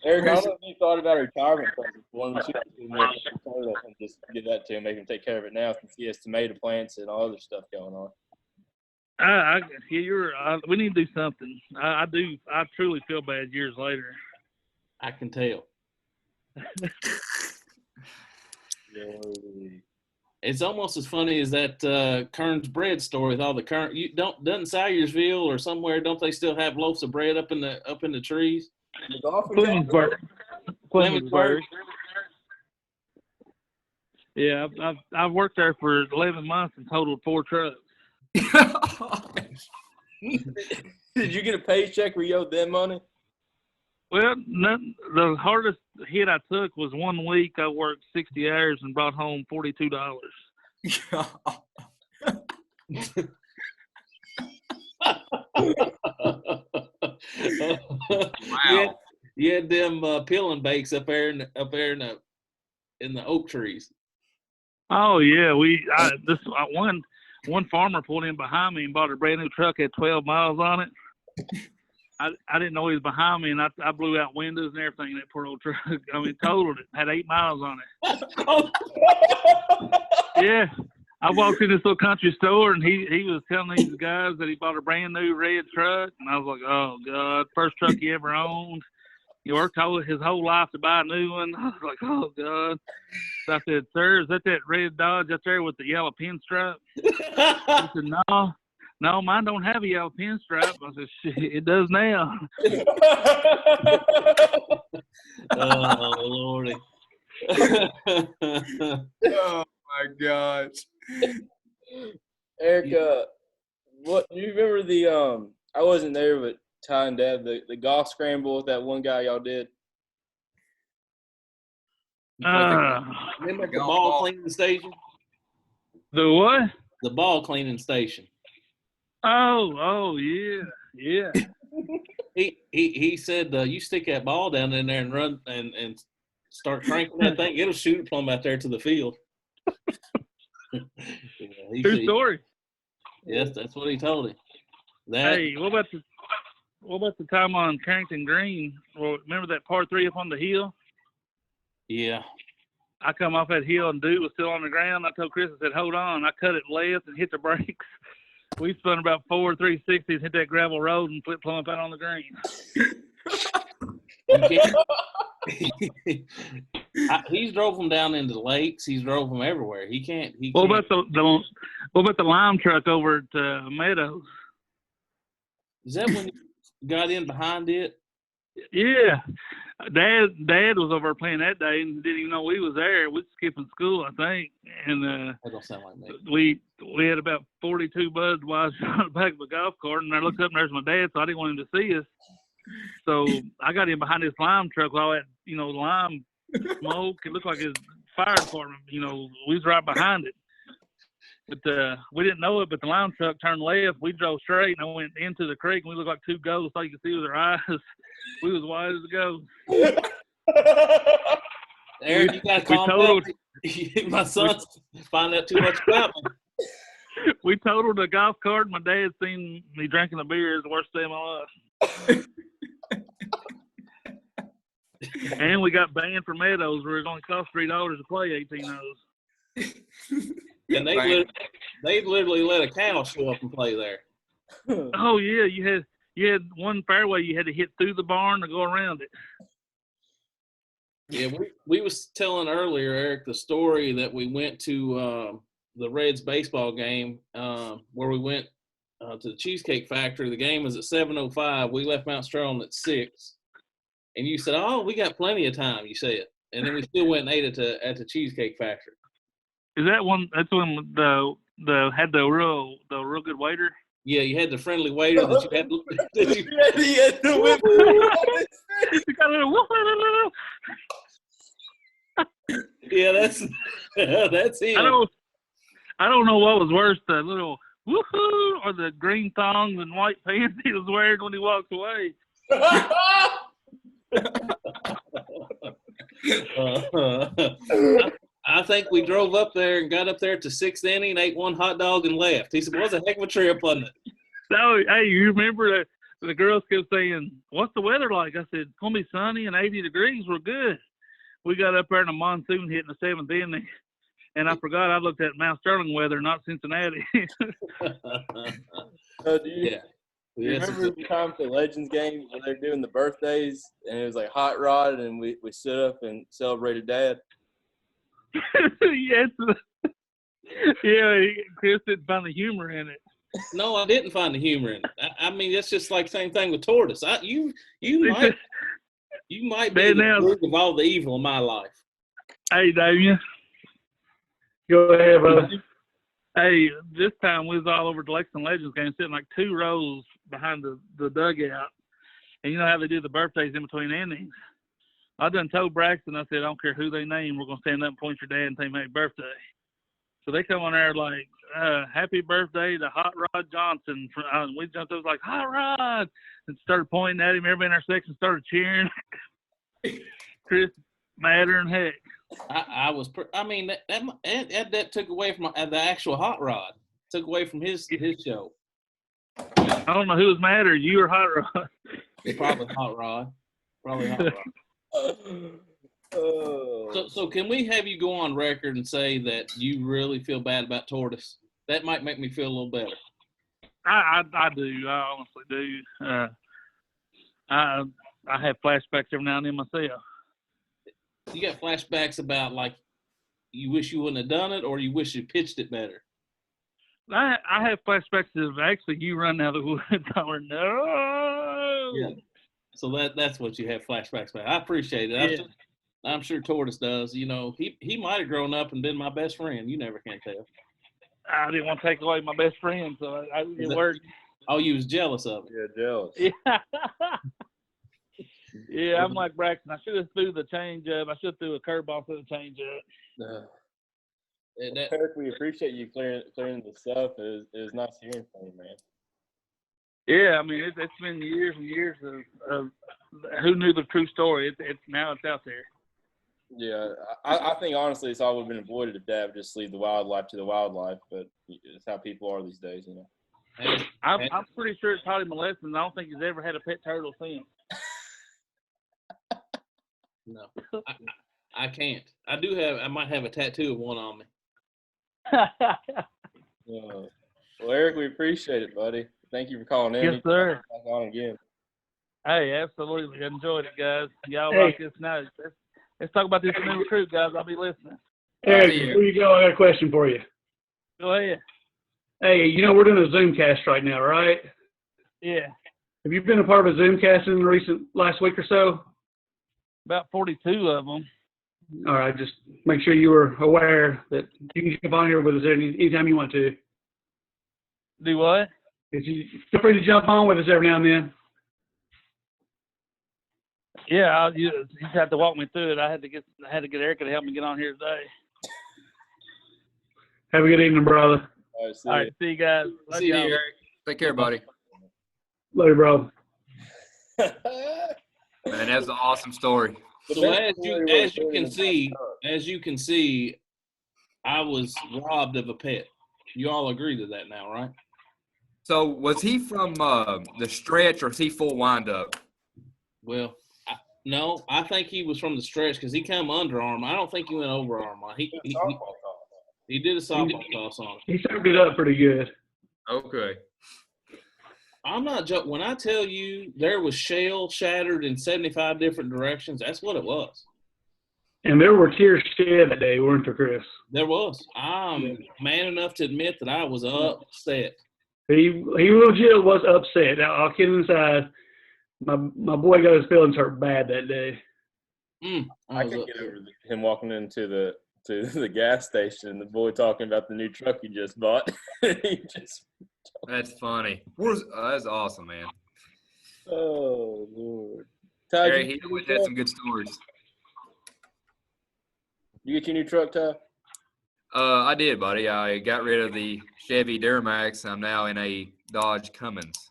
Eric, I don't know if you thought about a retirement present for him. And just give that to him, make him take care of it now since he has tomato plants and all other stuff going on. We need to do something. I do. I truly feel bad years later. I can tell. It's almost as funny as that Kern's bread story with all the Kern. Doesn't Salyersville or somewhere, don't they still have loaves of bread up in the trees? Clemensburg. Yeah, I've worked there for 11 months and totaled 4 trucks. Did you get a paycheck where you owed them money? Well, the hardest hit I took was 1 week. I worked 60 hours and brought home $42. Wow. You had them peeling bakes up there in the oak trees. Oh yeah, one farmer pulled in behind me and bought a brand new truck, had 12 miles on it. I didn't know he was behind me, and I blew out windows and everything in that poor old truck. I mean, totaled it. Had 8 miles on it. Yeah. I walked in this little country store, and he was telling these guys that he bought a brand new red truck. And I was like, oh, God, first truck he ever owned. He worked his whole life to buy a new one. I was like, oh, God. So I said, sir, is that red Dodge up there with the yellow pinstripe? He said, no, mine don't have a yellow pinstripe. I said, shit, it does now. Oh, Lordy. Oh, my gosh. Eric, what do you remember the I wasn't there, but Ty and Dad, the golf scramble with that one guy y'all did? Remember the ball cleaning station? The what? The ball cleaning station. Oh, yeah. He said, you stick that ball down in there and run and start cranking that thing. It'll shoot it plumb out there to the field. True story. Yes, that's what he told him. Hey, what about the time on Carrington Green? Well, remember that par 3 up on the hill? Yeah. I come off that hill and dude was still on the ground. I told Chris, I said, hold on. I cut it left and hit the brakes. We spun about 4 360s, hit that gravel road, and flipped plumb out on the green. He's drove them down into the lakes. He's drove them everywhere. He can't. What about the lime truck over at Meadows? Is that when you got in behind it? Yeah. Dad was over playing that day and didn't even know we was there. We was skipping school, I think. And that don't sound like me. We had about 42 Budweiser on the back of a golf cart, and I looked up and there's my dad, so I didn't want him to see us. So I got in behind this lime truck with all that, lime smoke. It looked like his fire department, we was right behind it. But we didn't know it, but the line truck turned left. We drove straight, and I went into the creek, and we looked like two ghosts. All you could see was our eyes. We was white as a ghost. Eric, you got to calm down. My son's finding out too much about me. We totaled a golf cart. My dad seen me drinking a beer. It's the worst day of my life. And we got banned from Meadows, where it only cost $3 to play 18 holes. And they literally let a cow show up and play there. Oh yeah, you had one fairway you had to hit through the barn to go around it. Yeah, we was telling earlier, Eric, the story that we went to the Reds baseball game where we went to the Cheesecake Factory. The game was at 7:05. We left Mount Sterling at 6. And you said, "Oh, we got plenty of time," you said. And then we still went and ate at the Cheesecake Factory. Is that one? That's when the had the real good waiter. Yeah, you had the friendly waiter that you had. Yeah, that's it. I don't know what was worse, the little woohoo or the green thongs and white pants he was wearing when he walked away. I think we drove up there and got up there to 6th inning, ate one hot dog, and left. He said, "Well, it was a heck of a trip, wasn't it?" So, hey, you remember the girls kept saying, "What's the weather like?" I said, "It's going to be sunny and 80 degrees. We're good." We got up there and a monsoon hit in the 7th inning, and I forgot I looked at Mount Sterling weather, not Cincinnati. Do you remember the time at the Legends game where they're doing the birthdays and it was like hot rod and we stood up and celebrated Dad? Yes. Yeah, Chris didn't find the humor in it. No, I didn't find the humor in it. I mean, that's just like the same thing with Tortoise. You might be the root of all the evil in my life. Hey, Damien. Go ahead, brother. Hey, this time we was all over the Lexington Legends game, sitting like 2 rows behind the dugout. And you know how they do the birthdays in between innings? I done told Braxton, I said, "I don't care who they name, we're going to stand up and point your dad and tell him happy birthday." So they come on there like, "Happy birthday to Hot Rod Johnson." We jumped up like, "Hot Rod!" and started pointing at him. Everybody in our section started cheering. Chris, madder than heck. That took away from the actual Hot Rod. Took away from his show. I don't know who was madder, you or Hot Rod. Probably Hot Rod. So can we have you go on record and say that you really feel bad about Tortoise? That might make me feel a little better. I do. I honestly do. I have flashbacks every now and then myself. You got flashbacks about like you wish you wouldn't have done it, or you wish you pitched it better? I have flashbacks of actually you running out of the woods. No. Yeah. So that's what you have flashbacks about. I appreciate it. Yeah. I'm sure Tortoise does. You know, he might have grown up and been my best friend. You never can tell. I didn't want to take away my best friend, so it worked. Oh, you was jealous of it. Yeah, jealous. Yeah. Yeah, I'm like Braxton. I should have threw the change up. I should have threw a curveball instead of change up. Kirk, we appreciate you clearing this up. It was nice hearing from you, man. Yeah, I mean it's been years and years of who knew the true story. It's now it's out there. Yeah, I think honestly it's all would have been avoided if Dad would just leave the wildlife to the wildlife, but it's how people are these days, you know. I'm pretty sure it taught him a lesson. I don't think he's ever had a pet turtle since. No, I can't. I might have a tattoo of one on me. Well, Eric, we appreciate it, buddy. Thank you for calling in. Yes, sir. Back on again. Hey, absolutely. Enjoyed it, guys. Y'all rock this night. Let's talk about this new recruit, guys. I'll be listening. Eric, before you go, I got a question for you. Go ahead. Hey, you know we're doing a Zoomcast right now, right? Yeah. Have you been a part of a Zoomcast in the last week or so? About 42 of them. All right, just make sure you were aware that you can jump on here with us anytime you want to. Do what? You feel free to jump on with us every now and then. Yeah, you just have to walk me through it. I had to get Erica to help me get on here today. Have a good evening, brother. All right, see All right, ya. see you guys. Love See you, y'all. Eric. Take care, buddy. Love you, bro. Man, that's an awesome story. The So best as story was you during can the see, Truck. I was robbed of a pet. You all agree to that now, right? So was he from the stretch or is he full windup? Well, no, I think he was from the stretch because he come underarm. I don't think he went overarm. Softball toss. He did a softball toss on it. He served it up pretty good. Okay. I'm not joking. When I tell you there was shell shattered in 75 different directions, that's what it was. And there were tears shed that day, weren't there, Chris? There was. I'm man enough to admit that I was upset. He legit was upset. Now, all kidding aside, my boy got his feelings hurt bad that day. I could get over him walking into the gas station and the boy talking about the new truck he just bought. That's funny. That's awesome, man. Oh Lord. Ty, Eric, he always had some good stories. You get your new truck, Ty? I did, buddy. I got rid of the Chevy Duramax. I'm now in a Dodge Cummins.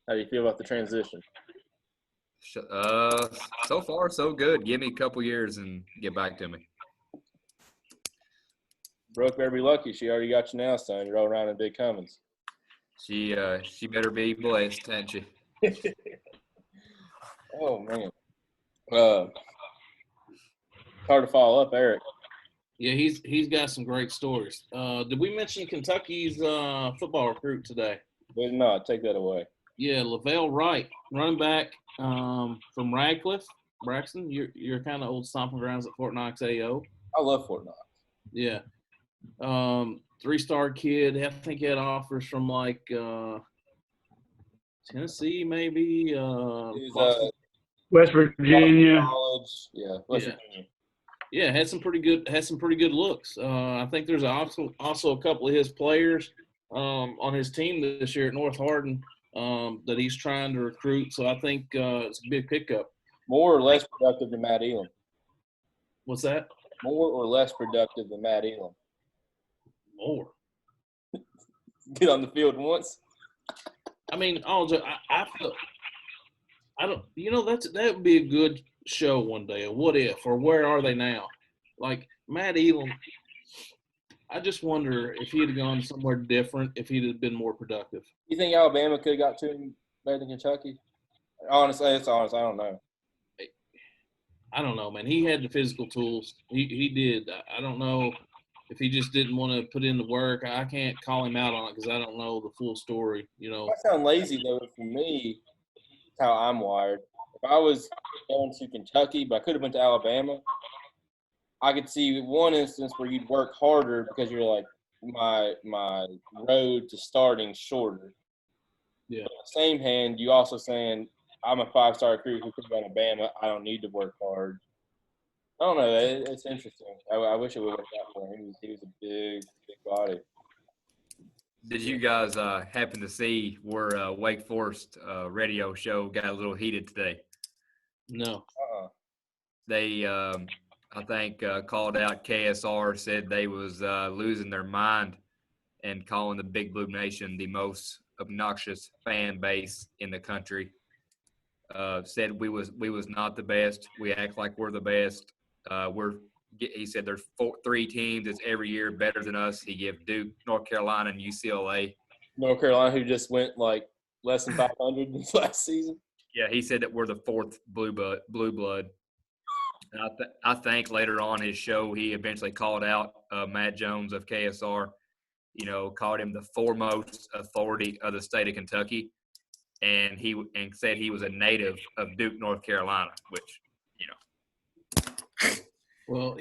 How do you feel about the transition? So far, so good. Give me a couple years and get back to me. Brooke better be lucky. She already got you now, son. You're all around in big Cummins. She better be blessed, ain't she? Oh man. Hard to follow up, Eric. Yeah, he's got some great stories. Did we mention Kentucky's football recruit today? Did not take that away. Yeah, Lavelle Wright, running back from Radcliffe. Braxton, you're kind of old stomping grounds at Fort Knox AO. I love Fort Knox. Yeah. 3-star kid. I think he had offers from like Tennessee, maybe. West Virginia. College. Yeah, West Virginia. Yeah, had some pretty good looks. I think there's also a couple of his players on his team this year at North Hardin that he's trying to recruit. So I think it's a big pickup. More or less productive than Matt Elam? What's that? More or less productive than Matt Elam? More. Get on the field once. I mean, I feel I don't. You know, that would be a good show one day. A what if or where are they now? Like Matt Elam. I just wonder if he'd have gone somewhere different, if he'd have been more productive. You think Alabama could have got to him better than Kentucky? Honestly, it's honest. I don't know. I don't know, man. He had the physical tools. He did. I don't know if he just didn't want to put in the work. I can't call him out on it because I don't know the full story. You know. I sound lazy though. For me, it's how I'm wired. If I was going to Kentucky, but I could have went to Alabama, I could see one instance where you'd work harder because you're like, my road to starting shorter. Yeah. But on the same hand, you also saying I'm a 5-star recruit who could go to Alabama. I don't need to work hard. I don't know. It's interesting. I wish it would work out for him. He was a big body. Did you guys happen to see where Wake Forest radio show got a little heated today? No. They, I think, called out KSR, said they was losing their mind and calling the Big Blue Nation the most obnoxious fan base in the country. Said we was not the best. We act like we're the best. He said there's 3 teams that's every year better than us. He gave Duke, North Carolina, and UCLA. North Carolina, who just went like less than 500 this last season. Yeah, he said that we're the 4th blue blood. And I think later on his show, he eventually called out Matt Jones of KSR. You know, called him the foremost authority of the state of Kentucky, and said he was a native of Duke, North Carolina, which, you know. Well,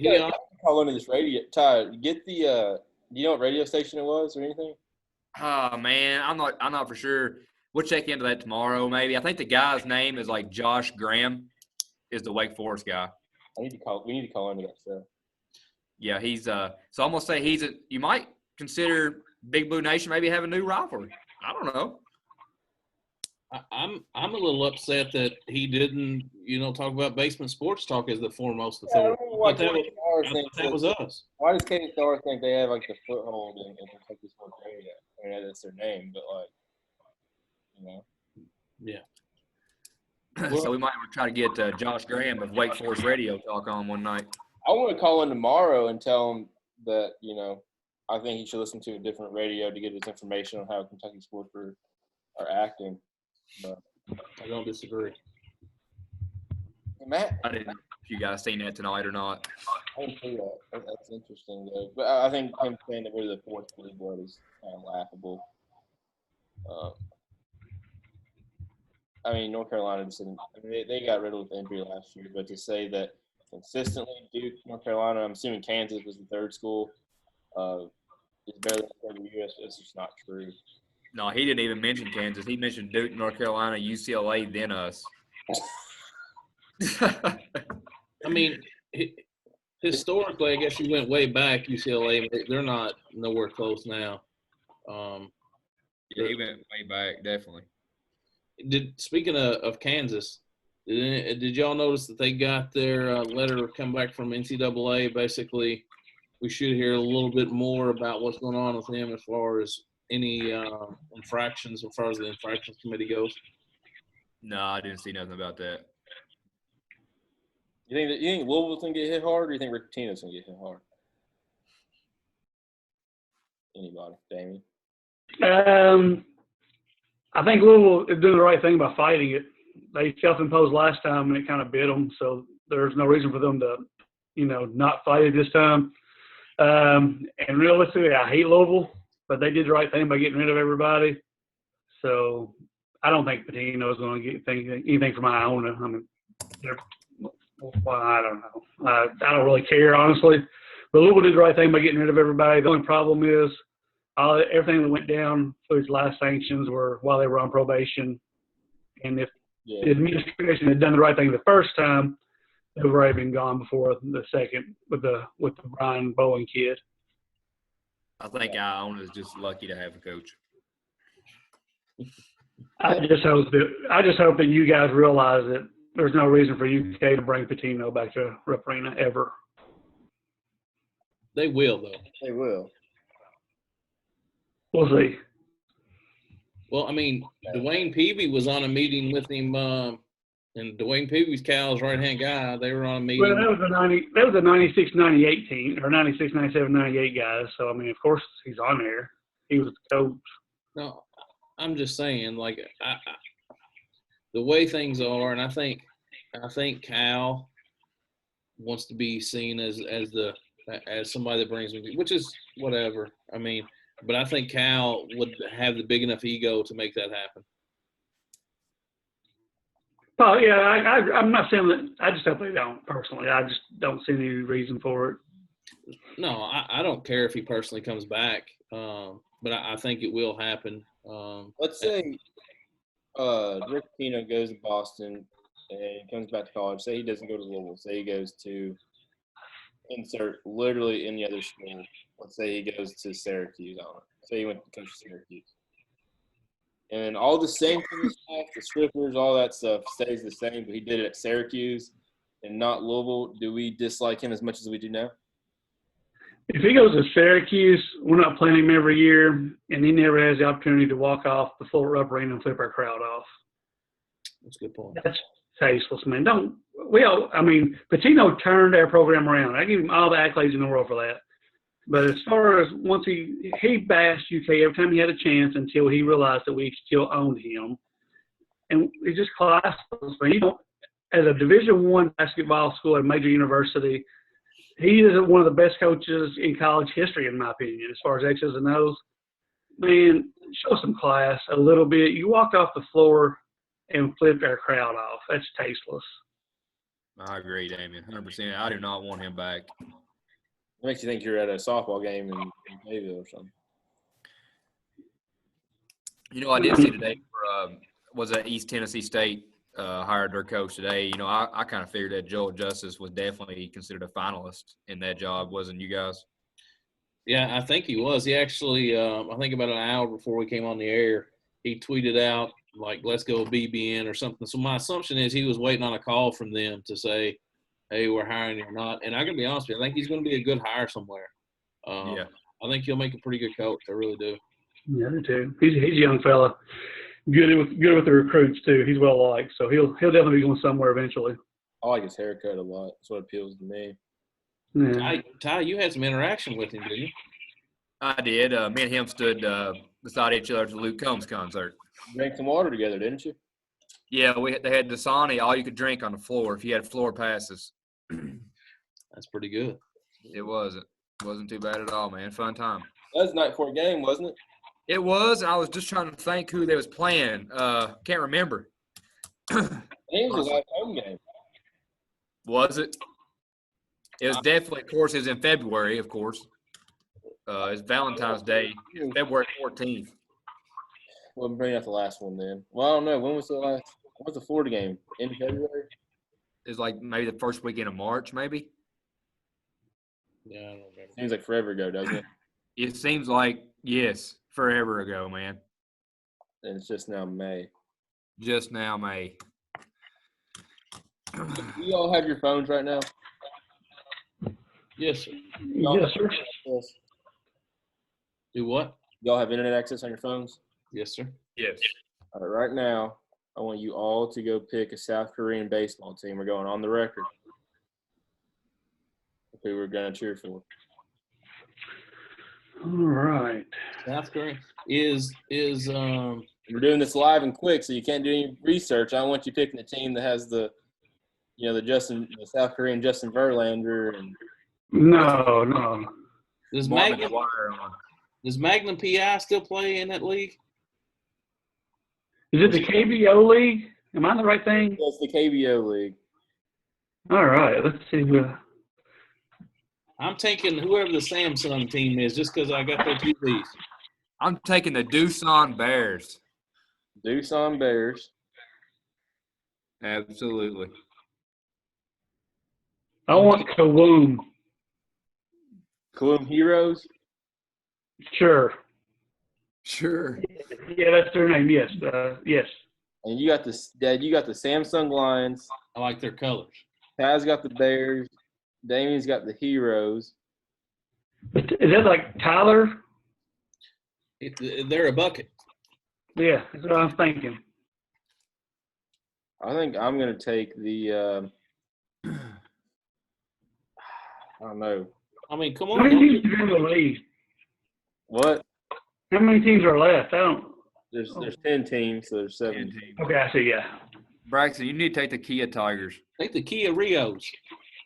call into this radio. Ty, get the. Do you know what radio station it was or anything? Oh man, I'm not for sure. We'll check into that tomorrow, maybe. I think the guy's name is like Josh Graham, is the Wake Forest guy. We need to call into that show. Yeah, he's so I'm gonna say you might consider Big Blue Nation maybe have a new rivalry. I don't know. I'm a little upset that he didn't, talk about Basement Sports Talk as the foremost Yeah, I authority. don't know why I thought Katie Starr that thinks that was us. why does Katie Starr think they have like the foothold in Kentucky sports area? I mean, that's their name, but Yeah. So we might try to get Josh Graham of Wake Forest Radio talk on one night. I want to call in tomorrow and tell him that I think he should listen to a different radio to get his information on how Kentucky sports are acting. But I don't disagree. Matt, I didn't know if you guys seen that tonight or not. I didn't see that. That's interesting, though. But I think him saying that we're the fourth blue blood is kind of laughable. I mean, North Carolina just didn't. I mean, they got riddled with injury last year, but to say that consistently, Duke, North Carolina, I'm assuming Kansas was the third school, is better than every year. It's just not true. No, he didn't even mention Kansas. He mentioned Duke, North Carolina, UCLA, then us. I mean, historically, I guess you went way back, UCLA. They're not nowhere close now. Yeah, he went way back, definitely. Speaking of Kansas, did y'all notice that they got their letter come back from NCAA? Basically, we should hear a little bit more about what's going on with them as far as any infractions, as far as the infractions committee goes. No, I didn't see nothing about that. You think Louisville's gonna get hit hard, or you think Rick Pitino's gonna get hit hard? Anybody, Damien? I think Louisville is doing the right thing by fighting it. They self-imposed last time, and it kind of bit them. So there's no reason for them to, not fight it this time. And realistically, I hate Louisville, but they did the right thing by getting rid of everybody. So I don't think Pitino is going to get anything from Iona. I mean, I don't know. I don't really care, honestly. But Louisville did the right thing by getting rid of everybody. The only problem is everything that went down for his last sanctions were while they were on probation. And if the administration had done the right thing the first time, they would already been gone before the second with the Brian Bowen kid. I think Iona is just lucky to have a coach. I just hope that you guys realize that there's no reason for UK to bring Pitino back to Rupp Arena ever. They will, though. They will. We'll see. Well, I mean, Dwayne Peavy was on a meeting with him, and Dwayne Peavy's Cal's right-hand guy. They were on a meeting. Well, that was a 96, 98 team, or 96, 97, 98 guys. So, I mean, of course he's on there. He was the coach. No, I'm just saying, like, the way things are, and I think Cal wants to be seen as somebody that brings me, which is whatever. I mean, but I think Cal would have the big enough ego to make that happen. Oh yeah, I'm not saying that. I just hope they don't. Personally, I just don't see any reason for it. No, I don't care if he personally comes back, but I think it will happen. Let's say Rick Pitino goes to Boston and comes back to college. Say he doesn't go to Louisville. Say he goes to insert literally any other school. Let's say he goes to Syracuse. Say he went to coach Syracuse. And all the same kind of stuff, the strippers, all that stuff stays the same, but he did it at Syracuse and not Louisville. Do we dislike him as much as we do now? If he goes to Syracuse, we're not playing him every year, and he never has the opportunity to walk off the full Rupp Arena and flip our crowd off. That's a good point. That's tasteless, man. Pitino turned our program around. I give him all the accolades in the world for that. But as far as once he bashed UK every time he had a chance until he realized that we still owned him. And it's just classless. As a Division I basketball school at a major university, he is one of the best coaches in college history, in my opinion, as far as X's and O's. Man, show some class a little bit. You walked off the floor and flipped our crowd off. That's tasteless. I agree, Damien, 100%. I do not want him back. It makes you think you're at a softball game in Mayville or something. I did see today was that East Tennessee State hired their coach today. I kind of figured that Joel Justice was definitely considered a finalist in that job, wasn't you guys? Yeah, I think he was. He actually, I think about an hour before we came on the air, he tweeted out like let's go BBN or something. So my assumption is he was waiting on a call from them to say, hey, we're hiring you or not. And I can be honest with you, I think he's going to be a good hire somewhere. Yeah. I think he'll make a pretty good coach. I really do. Yeah, I do too. He's a young fella. Good with the recruits too. He's well liked, so he'll definitely be going somewhere eventually. I like his haircut a lot. That's what appeals to me. Yeah. Ty, you had some interaction with him, didn't you? I did. Me and him stood beside each other at the Luke Combs concert. Drank some water together, didn't you? Yeah, they had Dasani, all you could drink on the floor if you had floor passes. That's pretty good. It wasn't too bad at all, man. Fun time. That was night before a game, wasn't it? It was. I was just trying to think who they was playing. Can't remember. I think it was the last home game. Was it? It was definitely, of course, it was in February, of course. It's Valentine's Day, February 14th. Well, I'm bringing up the last one then. Well, I don't know. When was the Florida game? In February? It's like maybe the first weekend of March, maybe. Yeah, I don't remember. Seems like forever ago, doesn't it? It seems like, yes, forever ago, man. And it's just now May. Just now, May. Do you all have your phones right now? Yes, sir. Yes, sir. Yes. Do what? Y'all have internet access on your phones? Yes, sir. Yes. All right, right now, I want you all to go pick a South Korean baseball team. We're going on the record. Who we're going to cheer for. All right. South Korea is We're doing this live and quick, so you can't do any research. I want you picking the team that has the South Korean Justin Verlander and No. does Marvin Magnum Dwyer on. does Magnum PI still play in that league? Is it the KBO league? Am I in the right thing? that's the KBO league. All right. Let's see. I'm taking whoever the Samsung team is, just because I got their TVs. I'm taking the Doosan Bears. Doosan Bears. Absolutely. I want Kowloon. Cologne Heroes. Sure. Sure. Yeah, that's their name. Yes. Yes. And you got Dad, you got the Samsung Lions. I like their colors. Ty's got the Bears. Damien's got the Heroes. Is that like Tyler? They're a bucket. Yeah, that's what I was thinking. I think I'm going to take the I don't know. I mean, come How on. many teams are in the league? What? How many teams are left? I don't. There's 10 teams, so there's 7 teams. Okay, I see. Yeah. Braxton, you need to take the Kia Tigers. Take the Kia Rios.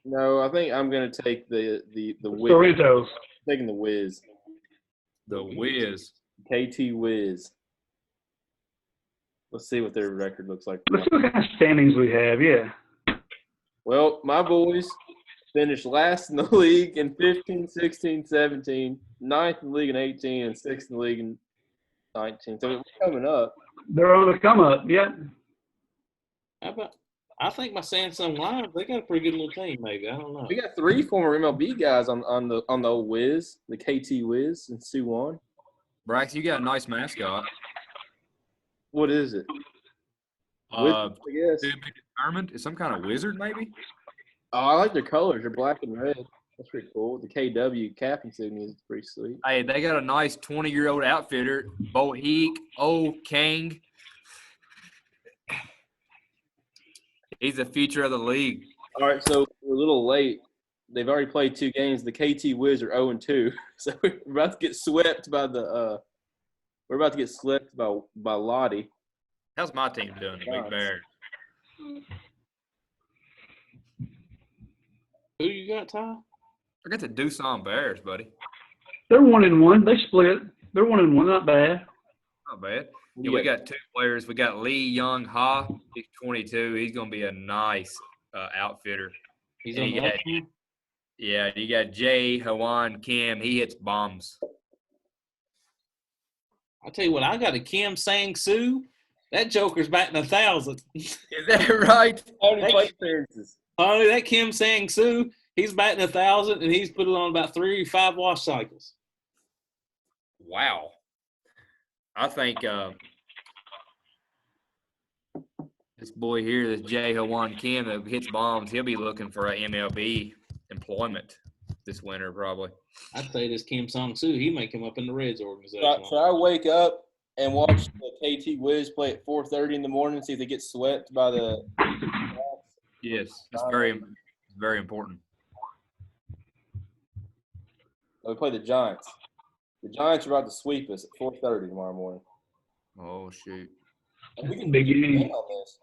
No, I think I'm going to take the Wiz. Doritos. Taking the Wiz. The Wiz. KT Wiz. Let's see what their record looks like. Let's see what kind of standings we have. Yeah. Well, my boys finished last in the league in 15, 16, 17, ninth in the league in 18, and sixth in the league in 19. So we're coming up. They're on the come up. Yeah. How about? I think my Samsung Lions, they got a pretty good little team. Maybe I don't know. We got 3 former MLB guys on the old Wiz, the KT Wiz and Suwon. Braxton, you got a nice mascot. What is it? Wiz, I guess. To be determined. Is some kind of wizard, maybe? Oh, I like their colors. They're black and red. That's pretty cool. The KW cap insignia is pretty sweet. Hey, they got a nice 20-year-old outfitter, Boheek O. Kang. He's the future of the league. All right, so we're a little late. They've already played 2 games. The KT Wiz are 0-2, so we're about to get swept by the. We're about to get swept by Lottie. How's my team doing, the Big Bear? Who you got, Ty? I got the Doosan Bears, buddy. They're 1-1. They split. They're 1-1. Not bad. Not bad. Yeah, we got 2 players. We got Lee Young Ha. He's 22. He's going to be a nice outfitter. He's And on you the got- team. Yeah, you got Jay Hawan Kim. He hits bombs. I tell you what, I got a Kim Sang-soo. That joker's batting 1,000. Is that right? How many plate appearances? Oh, that Kim Sang-soo, he's batting 1,000, and he's put it on about 3 or 5 wash cycles. Wow. I think This boy here, this Jay Hawan Kim that hits bombs, he'll be looking for a MLB employment this winter probably. I'd say this Kim Song-soo, he may come up in the Reds organization. Should I wake up and watch the KT Wiz play at 4:30 in the morning, see if they get swept by the – Yes, it's very, very important. We play the Giants. The Giants are about to sweep us at 4:30 tomorrow morning. Oh, shoot. And we can Big game. bet on this.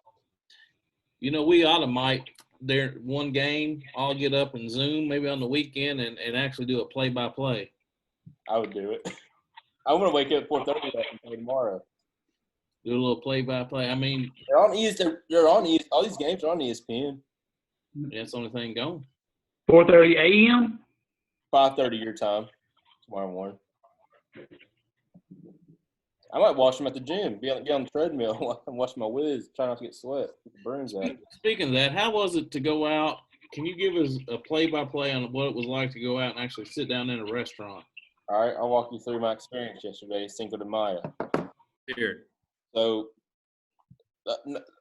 You know, we ought to might there one game, all get up and Zoom maybe on the weekend and actually do a play-by-play. I would do it. I want to wake up at 4:30 and play tomorrow. Do a little play-by-play. I mean, They're on ESPN. All these games are on ESPN. that's the only thing going. 4:30 a.m. 5:30 your time tomorrow morning. I might watch them at the gym. Be on the treadmill and watch my whiz. Try not to get sweat. Get the burns out. Speaking of that, how was it to go out? Can you give us a play-by-play on what it was like to go out and actually sit down in a restaurant? All right, I'll walk you through my experience yesterday, Cinco de Mayo. Here. So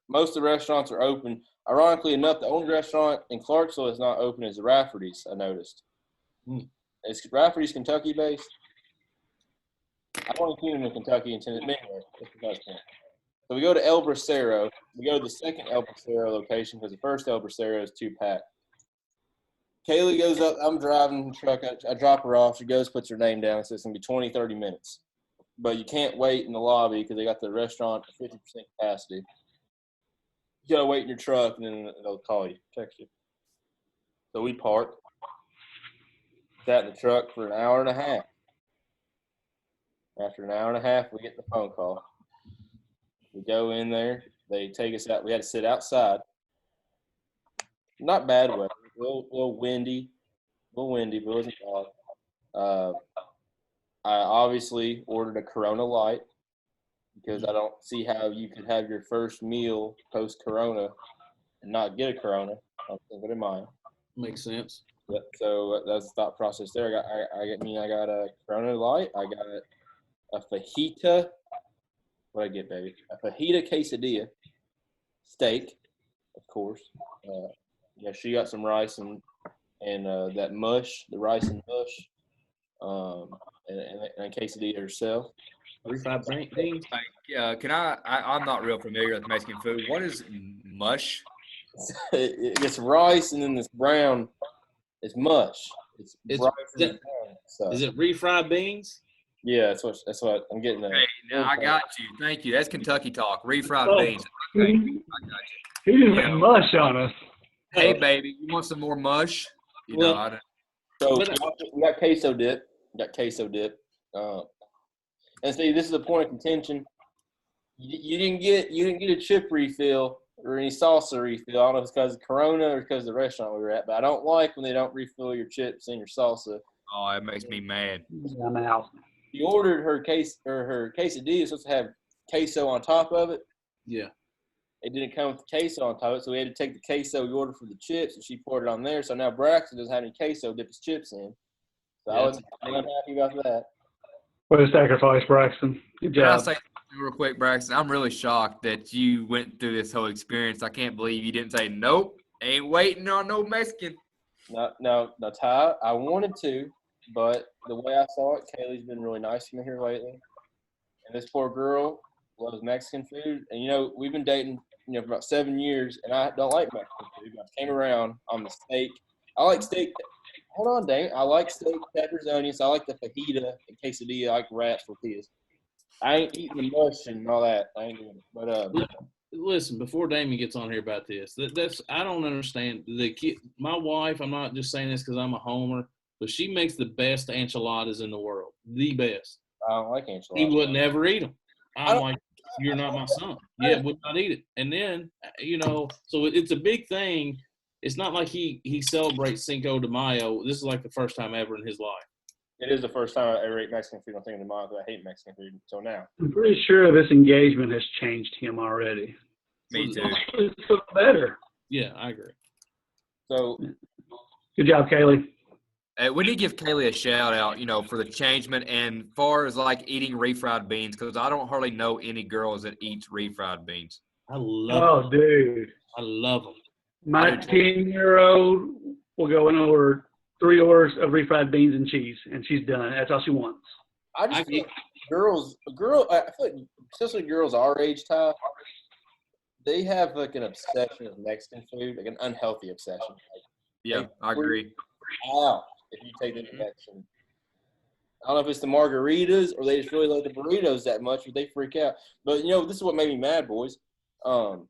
most of the restaurants are open. Ironically enough, the only restaurant in Clarksville that's not open is the Rafferty's, I noticed. Is Rafferty's Kentucky-based? I only came in Kentucky and Tennessee. Anyway, so we go to El Bracero. We go to the second El Bracero location because the first El Bracero is too packed. Kaylee goes up. I'm driving the truck. I drop her off. She goes, puts her name down. It says it's going to be 20, 30 minutes. But you can't wait in the lobby because they got the restaurant at 50% capacity. You got to wait in your truck, and then they'll call you, text you. So we parked. Sat in the truck for an hour and a half. After an hour and a half, we get the phone call. We go in there. They take us out. We had to sit outside. Not bad weather. A little windy. But it wasn't bad. I obviously ordered a Corona Light because I don't see how you could have your first meal post-Corona and not get a Corona. I'm thinking in mind. Makes sense. Yep. So that's the thought process there. I got a Corona Light. I got a fajita. What I get, baby? A fajita quesadilla, steak, of course. She got some rice and that mush, the rice and mush, and a quesadilla herself. Refried beans. Can I'm not real familiar with Mexican food. What is mush? It's rice and then this brown. It's mush. It's rice and brown. So. Is it refried beans? Yeah, that's what I'm getting at. Hey, now I got you. Thank you. That's Kentucky talk. Refried beans. Okay, I got you. He just went mush on us. Hey, baby, you want some more mush? So we got queso dip. And see, this is a point of contention. You didn't get a chip refill or any salsa refill. I don't know if it's because of Corona or because of the restaurant we were at, but I don't like when they don't refill your chips and your salsa. Oh, it makes me mad. I'm out. She ordered her quesadilla supposed to have queso on top of it. Yeah. It didn't come with the queso on top of it, so we had to take the queso we ordered for the chips, and she poured it on there. So now Braxton doesn't have any queso to dip his chips in. So I was unhappy about that. What a sacrifice, Braxton. Good Can I job. say something real quick, Braxton? I'm really shocked that you went through this whole experience. I can't believe you didn't say, nope, ain't waiting on no Mexican. No, Ty, I wanted to, but the way I saw it, Kaylee's been really nice to me here lately. And this poor girl loves Mexican food. And, we've been dating, for about 7 years, and I don't like Mexican food. I came around on the steak. I like steak. Hold on, dang. I like steak, peppers, onions. I like the fajita and quesadilla. I like wraps, tortillas. I ain't eating the mush and all that. I ain't doing it. But Listen, before Damien gets on here about this, that's I don't understand. My wife, I'm not just saying this because I'm a homer, but she makes the best enchiladas in the world. The best. I don't like enchiladas. He would never eat them. I'm like, you're not my son. Yeah, would not eat it. And then, so it's a big thing. It's not like he celebrates Cinco de Mayo. This is like the first time ever in his life. It is the first time I ever ate Mexican food on Cinco de Mayo, but I hate Mexican food until now. I'm pretty sure this engagement has changed him already. Me too. It's so better. Yeah, I agree. So, good job, Kaylee. We need to give Kaylee a shout out, for the changement and far as like eating refried beans, because I don't hardly know any girls that eat refried beans. I love Oh, them. dude. I love them. My 10-year-old will go and order 3 orders of refried beans and cheese, and she's done. That's all she wants. I just feel like I feel like especially girls our age, Ty, they have like an obsession with Mexican food, like an unhealthy obsession. Like, Yeah, I agree. out if you take them to Mexican. I don't know if it's the margaritas or they just really like the burritos that much, but they freak out. But this is what made me mad, boys. So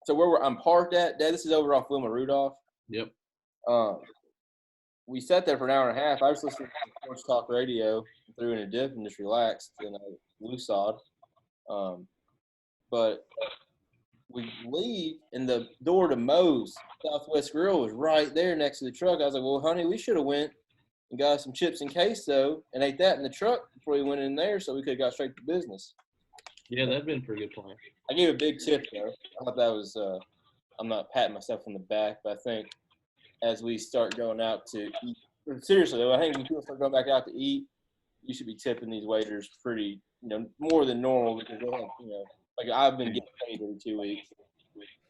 where I'm parked at, Dad, this is over off Wilma Rudolph. Yep. We sat there for an hour and a half. I was listening to sports talk radio, threw in a dip and just relaxed and woosawed. But we leave, and the door to Moe's Southwest Grill was right there next to the truck. I was like, well, honey, we should have went and got some chips and queso and ate that in the truck before we went in there so we could have got straight to business. Yeah, that'd been a pretty good plan. I gave a big tip, though. I thought that was I'm not patting myself on the back, but I think as we start going out to eat, seriously, I think when people start going back out to eat, you should be tipping these waiters pretty, more than normal because they have, like I've been getting paid every 2 weeks,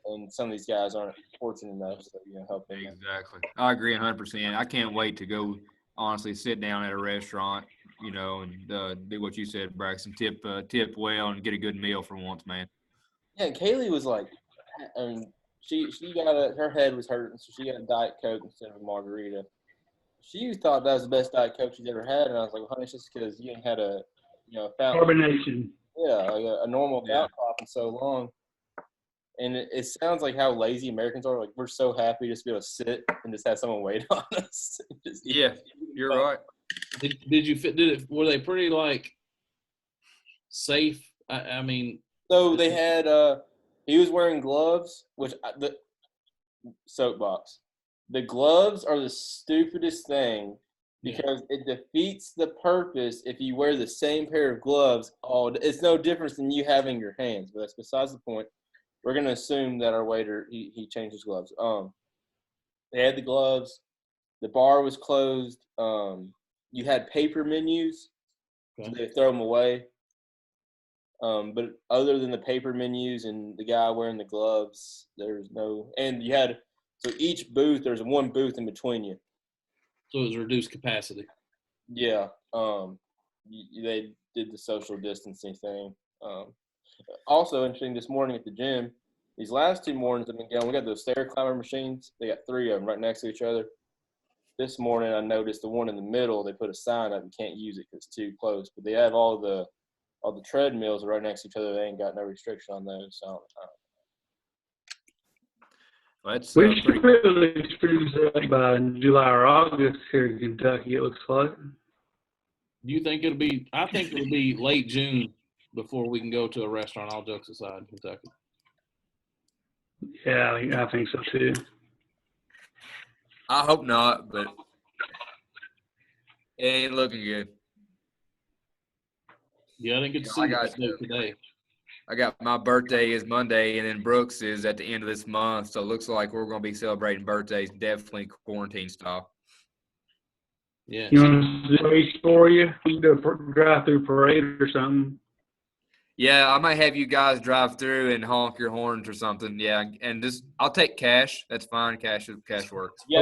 and some of these guys aren't fortunate enough to, help them. Exactly. I agree 100%. I can't wait to go, honestly, sit down at a restaurant, and do what you said, Braxton, tip well and get a good meal for once, man. Yeah, and Kaylee was like, she got her head was hurting, so she got a Diet Coke instead of a margarita. She thought that was the best Diet Coke she's ever had, and I was like, well, honey, it's just because you ain't had a, fountain. Carbonation. Yeah, like a normal fountain pop in so long. And it sounds like how lazy Americans are. Like, we're so happy just to be able to sit and just have someone wait on us. Yeah, you're right. Were they pretty, safe? I mean. So they had, he was wearing gloves, the soapbox. The gloves are the stupidest thing because it defeats the purpose if you wear the same pair of gloves. It's no difference than you having your hands, but that's besides the point. We're going to assume that our waiter, he changed his gloves. They had the gloves. The bar was closed. You had paper menus, so they throw them away. But other than the paper menus and the guy wearing the gloves, there's no – and you had – so each booth, there's one booth in between you. So it was reduced capacity. Yeah. They did the social distancing thing. Also interesting, this morning at the gym, these last 2 mornings I've been going, we got those stair climber machines. They got 3 of them right next to each other. This morning I noticed the one in the middle, they put a sign up, you can't use it because it's too close. But they have all the treadmills right next to each other. They ain't got no restriction on those. So That's we should really screw that by July or August here in Kentucky, it looks like. Do you think it'll be – I think it'll be late June before we can go to a restaurant, all jokes aside, in Kentucky. Yeah, I think so too. I hope not, but it ain't looking good. Yeah, I didn't get to see that today. I got my birthday is Monday, and then Brooks is at the end of this month, so it looks like we're going to be celebrating birthdays definitely quarantine style. Yeah. You want to wait for you? We can do a drive-through parade or something. Yeah, I might have you guys drive through and honk your horns or something. Yeah, and I'll take cash. That's fine. Cash works. yeah,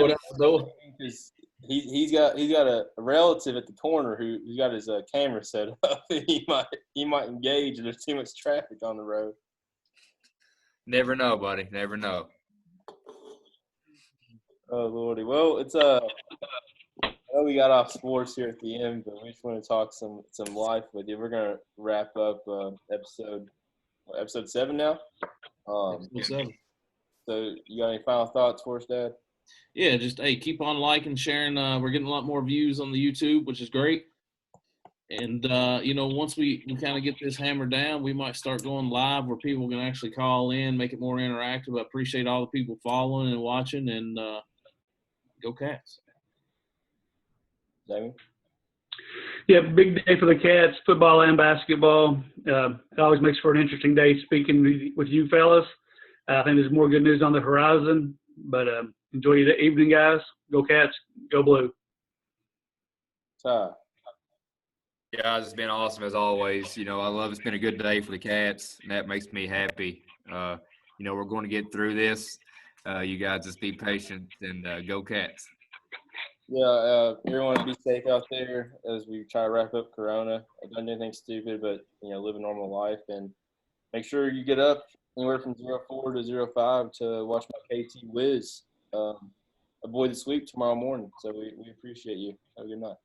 because he's got a relative at the corner who's got his camera set up. He might engage if there's too much traffic on the road. Never know, buddy. Never know. Oh Lordy. Well, it's I know we got off sports here at the end, but we just want to talk some life with you. We're gonna wrap up episode 7 now. Episode 7. So you got any final thoughts for us, Dad? Yeah, just keep on liking, sharing. We're getting a lot more views on the YouTube, which is great. And once we kind of get this hammered down, we might start going live where people can actually call in, make it more interactive. I appreciate all the people following and watching, and go Cats. Jamie? Yeah, big day for the Cats, football and basketball. It always makes for an interesting day speaking with you fellas. I think there's more good news on the horizon, but enjoy your evening, guys. Go Cats, go Blue. Ty. Guys, it's been awesome as always. You know, I love it's been a good day for the Cats, and that makes me happy. You know, we're going to get through this. You guys just be patient and go Cats. Yeah, everyone be safe out there as we try to wrap up Corona. Don't do anything stupid, but live a normal life and make sure you get up anywhere from 04 to 05 to watch my KT Wiz avoid the sweep tomorrow morning. So we appreciate you. Have a good night.